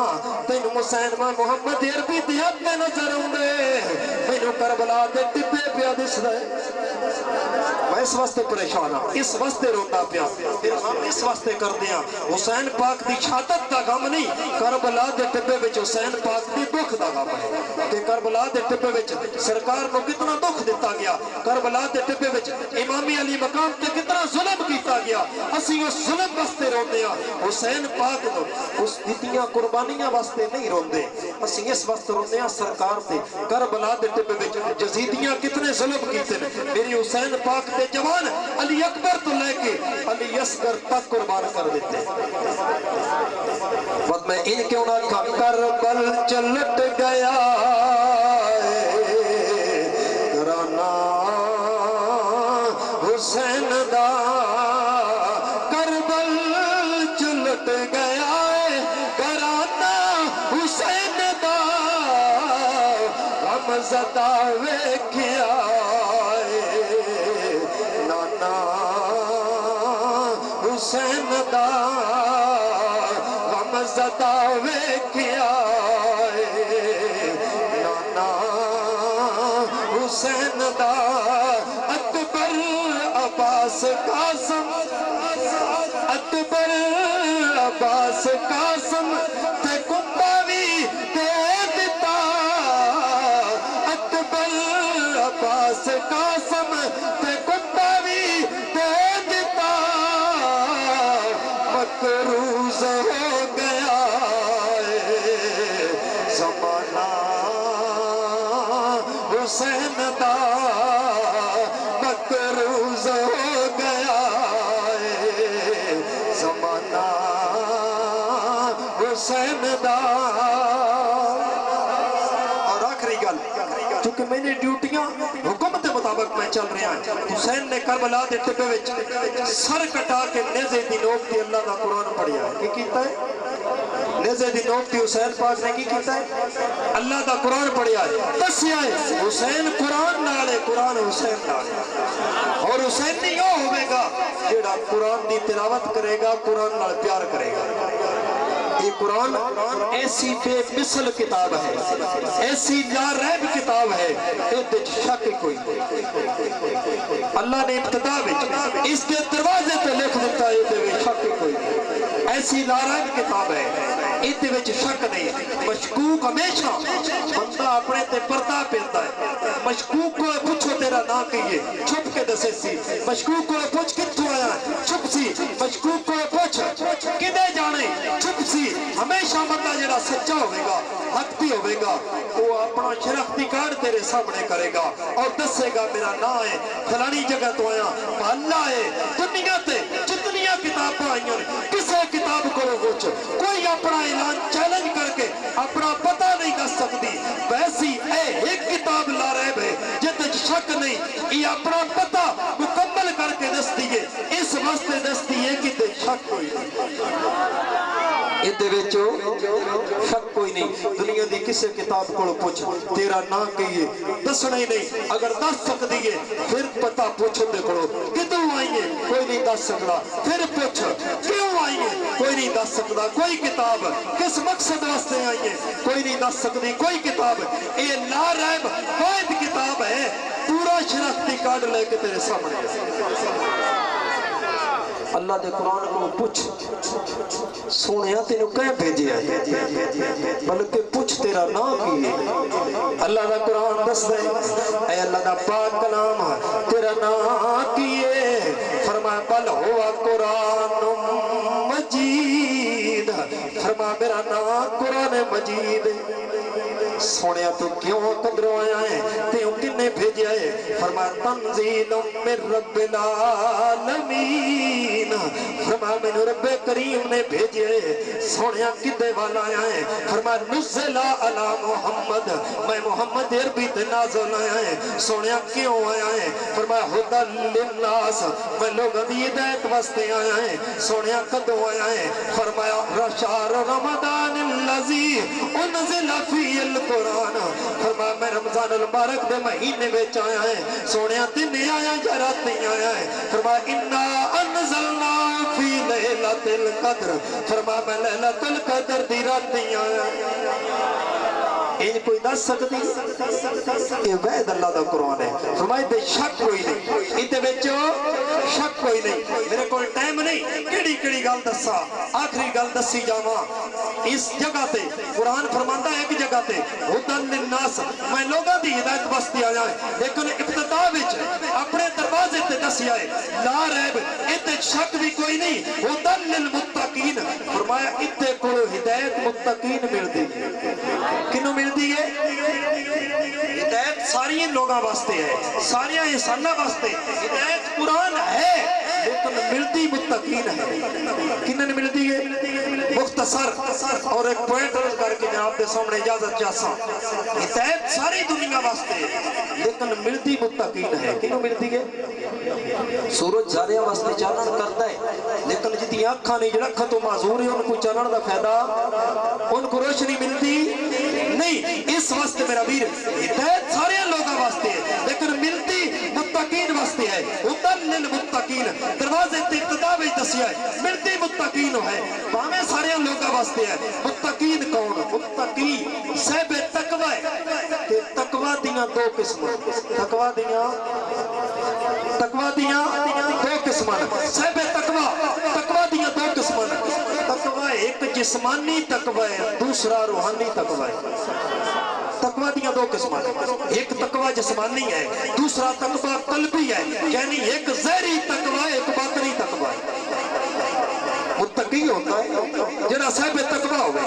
तैनू हुसैन मा मोहम्मद अरबी दे अग्गे नजर आउंदे मैनू करबला दे टिब्बे पिया दिसदा मैं इस वास्ते परेशान हां इस वास्ते रोंदा पिया फिर हम इस वास्ते करदे हां हुसैन पाक दी शहादत दा गम नहीं करबला दे टिब्बे विच हुसैन पाक दी दुख दा गम है कि करबला दे टिब्बे विच सरकार को कितना दुख दिता गया करबला दे टिब्बे विच इमाम अली मकाम ते कितना जुल्म कीता गया असी उस जुल्म वास्ते रोंदे हां हुसैन पाक नु उस दित्तियां कुर्बानियां वास्ते नहीं रोंदे असी इस वास्ते रोंदे हां सरकार ते करबला दे टिब्बे विच यजीदियां कितने जुल्म कीते मेरी हुसैन पाक दे जवान अली अकबर तो लेके अली असगर तक कुर्बान कर देते बस मैं इन क्यों ना करबल चलट गया घराना हुसैन दा करबल चलट गया घराना हुसैन दा गम ज़दा वेखिया नाना हुसैन दा गम ज़दा वेखिया नाना हुसैन दा अकबर अब्बास कासम अकबर अब्बास कासम ते कुंबा भी दे दिता अकबर अब्बास कासम ते कुंबा भी दे दिता मकरूज हो गया ज़माना हुसैन दा मकरूज हो गया ज़माना हुसैन दा और आखिरी गल क्योंकि मैंने ड्यूटियां हुक्म के मुताबिक मैं चल रहा हूं हुसैन ने करबला दे टिब्बे विच सर कटा के नेज़े दी नोक ते अल्लाह दा कुरान पढ़िया की कीता है नेज़े दी नोक ते हुसैन पाक ने की कीता है अल्लाह दा कुरान पढ़िया है दस्सिया है हुसैन कुरान नाल है कुरान हुसैन नाल है और हुसैन नहीं वो होवेगा जेड़ा कुरान दी तिलावत करेगा कुरान नाल प्यार करेगा ये कुरान ऐसी बेमिसल किताब है ऐसी लारैब किताब है इहदे शक कोई अल्लाह ने इब्तिदा विच इसके दरवाजे पे लिख दिता इहदे शक कोई ऐसी लारैब किताब है इहदे विच शक नहीं मशकूक हमेशा बंदा अपने ते पर्दा पेंदा है मशकूक को पूछो तेरा नाम की है छुप के दसे सी मशकूक को पूछ कित्थों आया छुप सी मशकूक को पूछ किदे जाने छुप सी हमेशा बंदा जेड़ा सच्चा होवेगा हकती होवेगा वो अपना शनाख्ती कार्ड तेरे सामने करेगा और दसेगा मेरा नाम है फलानी जगह तो आया महल्ला है दुनिया ते जितनियां किताबां आईयां किसी किताब को पूछ कोई अपना ऐलान चैलेंज करके अपना पता नहीं दस सकती वैसी एक किताब लारैब है जिसमें शक नहीं ये अपना पता मुकम्मल करके दसती है इस वास्ते दसती है कि शक कोई इहदे विच शक कोई नहीं दुनिया दी किसी किताब को पूछ तेरा नाम की है दसना ही नहीं अगर दस सकती है फिर पता पूछ उहदे कोलों कितों आई है कोई नहीं दस सकता फिर पूछ क्यों आई है कोई नहीं दस सकता कोई किताब किस मकसद वास्ते आई है कोई नहीं दस सकती कोई किताब ये लारैब वाहिद किताब है पूरा शनाख्ती कार्ड लेके तेरे सामने अल्लाह दे कुरान को पूछ सोनिया तेन कह भेजिया बल्कि पूछ तेरा नाम की है अल्लाह दा कुरान दस दे ऐ अल्लाह दा पाक कलाम तेरा नाम की है फरमाया बल हुआ कुरान मजीद फरमा मेरा नाम कुरान मजीद सोनिया तू क्यों कदरों आया है ते किन्ने भेज भेजा है फरमाया तंजील मिन रब्बिल आलमीन फरमाया मैनू रब्बे करीम ने भेजे सोनिया किदे वाला आया है फरमाया नुज़िला अला मुहम्मद मैं मुहम्मद अरबी ते नाज़िल आया है सोनिया क्यों आया है फरमाया हुदल लिन्नास मैं लोगों दी हिदायत वास्ते आया है सोनिया कदों आया है फरमाया रशार रमदान लजी उनज़िला फील कुरान फरमाया मैं रमजान अल मुबारक दे महीने विच आया है सोनिया दिन आया या रात आया है फरमाया इन्ना अनज़लना फी लैलतिल कद्र फरमाया मैं लैलतुल कद्र दी रात आया इन कोई दस सकती ये वैद अल्लाह दा कुरान है फरमाया ते शक कोई नहीं इदे विच शक कोई नहीं मेरे कोल टाइम नहीं केड़ी केड़ी गल दसा आखिरी गल दसी जावा इस जगह ते कुरान फरमांदा है एक जगह ते हुदल लिन्नास मैं लोगों दी हिदायत वास्ते आया है लेकिन इब्तिदा विच अपने दरवाजे ते दसिया है ला रैब इते शक भी कोई नहीं हुदल लिल मुत्तकीन फरमाया इते कोल हिदायत मुत्तकीन मिलदी है किनु मिलदी है हिदायत सारी लोगों वास्ते है सारी इंसाना वास्ते हिदायत कुरान है लेकिन मिलती मुत्तकीन है किन्ने मिलती है मुख्तसर और एक पॉइंट अर्ज करके जनाब के सामने इजाजत चाहता हिदायत सारी दुनिया वास्ते है लेकिन मिलती मुत्तकीन है किनु मिलती है सूरज सारे वास्ते चानन करता है लेकिन जिदी अखा नहीं जड़ा अखा तो माजूर है उनको चानन का फायदा उनको रोशनी मिलती नहीं इस वास्ते मेरा वीर हिदायत सारे लोगों वास्ते है लेकिन मिलती मुत्तकीन वास्ते है हुदल लिल मुत्तकीन दरवाजे ते इब्तिदा विच दसिया है मिलती मुत्तकीन है भावें सारे लोगों वास्ते है मुत्तकीन कौन मुत्तकी साहिब तकवा है ते तकवा दियां दो किस्मां तकवा दियां दो किस्मां साहिब तकवा दियां दो किस्मां तकवा एक जिस्मानी तकवा है दूसरा रूहानी तकवा है तकवा दियां दो किस्मां एक तकवा जिस्मानी है दूसरा तकवा कल्बी है यानी एक ज़हरी तकवा एक बातनी तकवा है मुत्तकी होता है जेड़ा साहिब तकवा होवे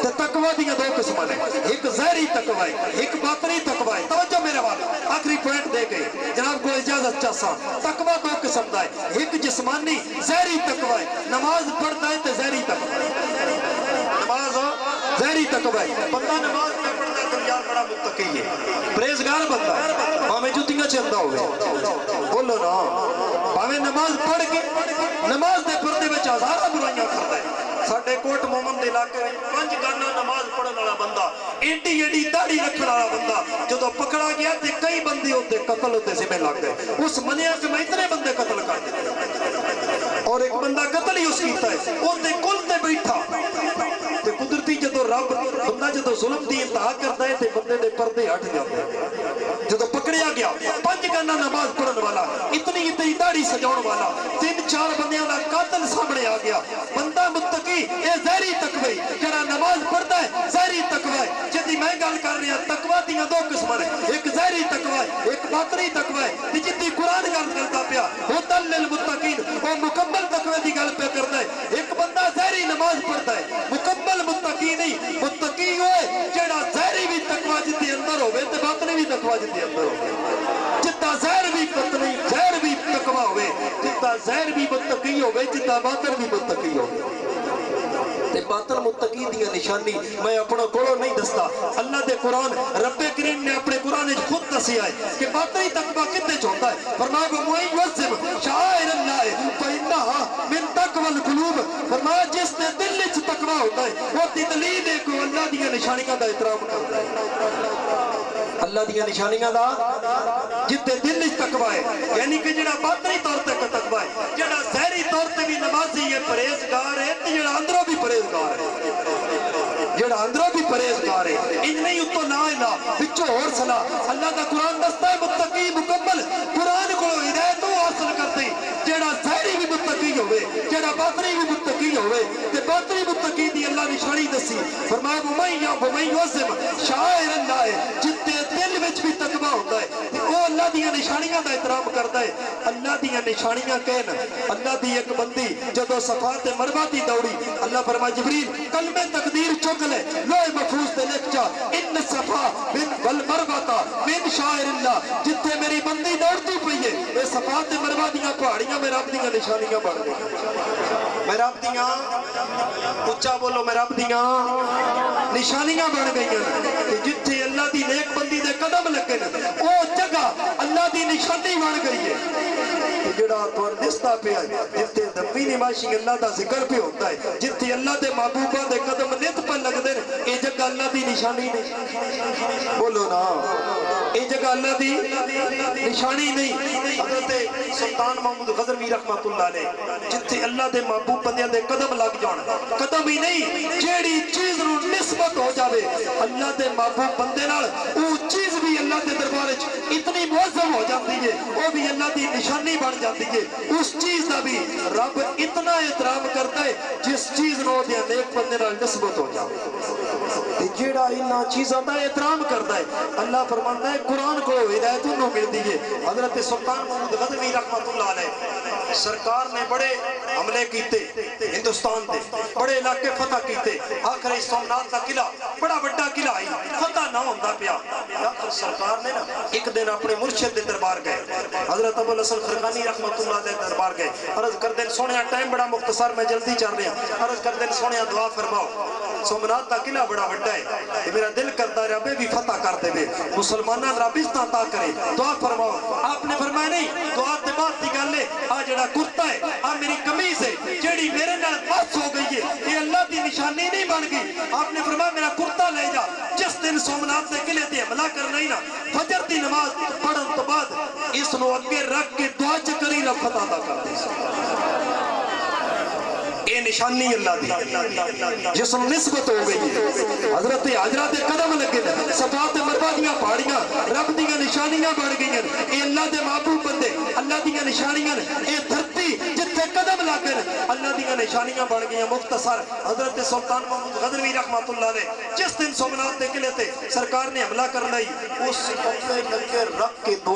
ते तकवा दियां दो किस्मां है एक ज़हरी तकवा है एक बातनी तकवा है तवज्जो मेरे वाल आखिरी पॉइंट दे के जनाब को इजाजत चाहता तकवा दो किस्म दा है एक जिस्मानी ज़हरी तकवा है नमाज पढ़ता है ते ज़हरी तकवा नमाज ज़हरी तकवा है बंदा नमाज में पढ़ता है तो यार बड़ा मुत्तकी है परहेज़गार बंदा भावें जुतियां चंदा होवे बोलो ना भावें नमाज पढ़ के नमाज दे पर्दे विच हज़ारां बुराइयां करदा है साडे कोट मोहम्मद दे इलाके विच 5 गाना नमाज पढ़न वाला बंदा एडी एडी दाढ़ी रखण वाला बंदा जदों पकड़ा गया ते कई बंदे उते कत्ल होते जिम्मे लग गए उस मनिया कि मैं इतने बंदे कत्ल कर दिते और एक बंदा कत्ल ही उस कीता है ओदे कुल ते बैठा ते कुदरती जदों रब बंदा जदों जुल्म दी इंतहा करदा है ते बंदे दे पर्दे हट जाते जदों पकड़िया गया 5 गाना नमाज पढ़न वाला इतनी इतनी दाढ़ी सजाउण वाला 3-4 बंदियां दा कातल सामने आ गया बंदा मुत्तकी ए ज़हरी तकवा जेड़ा नमाज पढ़दा है ज़हरी तकवा है जिदी मैं गल कर रहा तकवा दियां दो किस्मां ने एक ज़हरी तकवा है एक बातनी तकवा है ते जिदी कुरान गल करदा पिया हुदल लिल मुत्तकीन ओ मुकम्मल तकवे दी गल पे करदा है एक बंदा ज़हरी नमाज पढ़दा है मुकम्मल मुत्तकी नहीं मुत्तकी होए जेड़ा ज़हरी भी तकवा जिदे अंदर होवे ते बातनी भी तकवा जिदे अंदर होवे जिद्दां ज़हर भी पतनी ज़हर भी तकवा होवे जिद्दां ज़हर भी मुत्तकी होवे जिद्दां बातन भी मुत्तकी होवे ते बातन मुत्तकी दी निशानी मैं अपना कोलों नहीं दसदा अल्लाह दे कुरान रब्बे करीम ने अपने कुरान में खुद दसिया है कि बातनी तकवा कितने होता है फरमाया मुअज़्ज़िम शाइर अल्लाह फइन्नहा मिन तकवल कुलूब फरमाया जिस दे दिल विच तकवा होता है वो तिदलील है को अल्लाह दी निशानियां दा एहतराम करता है अल्लाह दी निशानियां दा जिते दिल विच तकवा है यानी कि जेड़ा बातनी तौर ते तकवा है जेड़ा ज़हरी तौर ते भी नमाजी है परहेजगार है ते जेड़ा अंदरों भी परहेजगार है जेड़ा अंदरों भी परहेजगार है इन नहीं उत्तो ना इला विचों होर सलाह अल्लाह दा कुरान दसदा है मुत्तकी मुकम्मल कुरान कोलों हिदायत हासिल करते जेड़ा ज़हरी भी मुत्तकी होवे जेड़ा बातनी भी मुत्तकी होवे ते बातनी मुत्तकी दी अल्लाह निशानी दसी फरमाया मुमय्यज़िम शाइर अल्लाह जिते दिल विच भी तकवा होता है ते ओ अल्लाह दी निशानियां दा एहतराम करता है अल्लाह दी निशानियां कहन अल्लाह दी एक बंदी जदों सफा ते मरवा दी दौड़ी अल्लाह फरमाया जिब्रील कलमे तकदीर चुक ले लोहे महफूज ते लिख जा इन सफा बिन वल मरवाता मिन शाइरिल्लाह जिथे मेरी बंदी दौड़ती पई है ए सफा ते मरवा दियां पहाड़ियां मेरे रब दी निशानियां बन गई मैं रब दियां उच्चा बोलो मैं रब दियां निशानियां बन गई कि जिथे अल्लाह दी नेक बंदी दे कदम लगे न ओ जगह अल्लाह दी निशानी बन गई है कि जेड़ा तुहां दिसदा पिया जिथे दमी निमाशी अल्लाह दा जिक्र पे होता है जिथे अल्लाह दे महबूबा दे कदम नित पर लगदे न ए जगह अल्लाह दी निशानी नहीं बोलो ना ए जगह अल्लाह दी निशानी नहीं हजरत सुल्तान महमूद गजनवी रहमतुल्लाह अलैह जिथे अल्लाह दे महबूब बंदियां दे कदम लग जाण कदम ही नहीं जेड़ी चीज नु निस्बत हो जावे अल्लाह दे महबूब बंदे नाल वो चीज भी अल्लाह दे दरबार च इतनी मुअज्जम हो जाती है वो भी अल्लाह दी निशानी बन जाती है उस चीज दा भी रब इतना एहतराम करता है जिस चीज नु दे नेक बंदे नाल निस्बत हो जावे ते जेड़ा इन्हां चीजां दा एहतराम करता है अल्लाह फरमांदा है कुरान को हिदायत उन्होंने मिलती है हजरत सुल्तान महमूद गजनवी रहमतुल्लाह अलैह सरकार ने बड़े हमले कीते हिंदुस्तान दे बड़े इलाके फतह कीते आखिर सोमनाथ का किला बड़ा बड़ा किला आई फतह ना होंदा पिया आखिर सरकार ने ना एक दिन अपने मुर्शिद दे दरबार गए हजरत अबुल हसन खरकानी रहमतुल्लाह दे दरबार गए अर्ज कर देन सोने टाइम बड़ा मुख्तसर मैं जल्दी चल रहा अर्ज कर देन सोने दुआ फरमाओ सोमनाथ का किला बड़ा बड़ा है मेरा दिल करता है रबे भी फतह कर देवे मुसलमाना रब इस ता करे दुआ फरमाओ आपने फरमाया नहीं दुआ ते बात की गल है आ जेड़ा कुर्ता है आ मेरी कमीज है जेड़ी मेरे नाल बस हो गई है ये अल्लाह दी निशानी नहीं बन गई आपने फरमाया मेरा कुर्ता ले जा जिस दिन सोमनाथ के किले ते हमला करना ही ना फजर दी नमाज पढ़न तो बाद इस नु अगे रख के दुआ च करी ना फतह दा कर दे ये निशानी अल्लाह दी जिस नु निस्बत हो गई है हजरत हाजरा दे कदम लगे सफा ते मरवा दियां पहाड़ियां रब दी निशानियां बन गई ये अल्लाह दे महबूब बंदे अल्लाह दी निशानियां ये धरती जिथे कदम लगे अल्लाह दी निशानियां बन गई मुख्तसर हजरत सुल्तान महमूद गजनवी रहमतुल्लाह अलैह जिस दिन सोमनाथ के किले ते सरकार ने हमला कर ली उस लगे रख के दुआ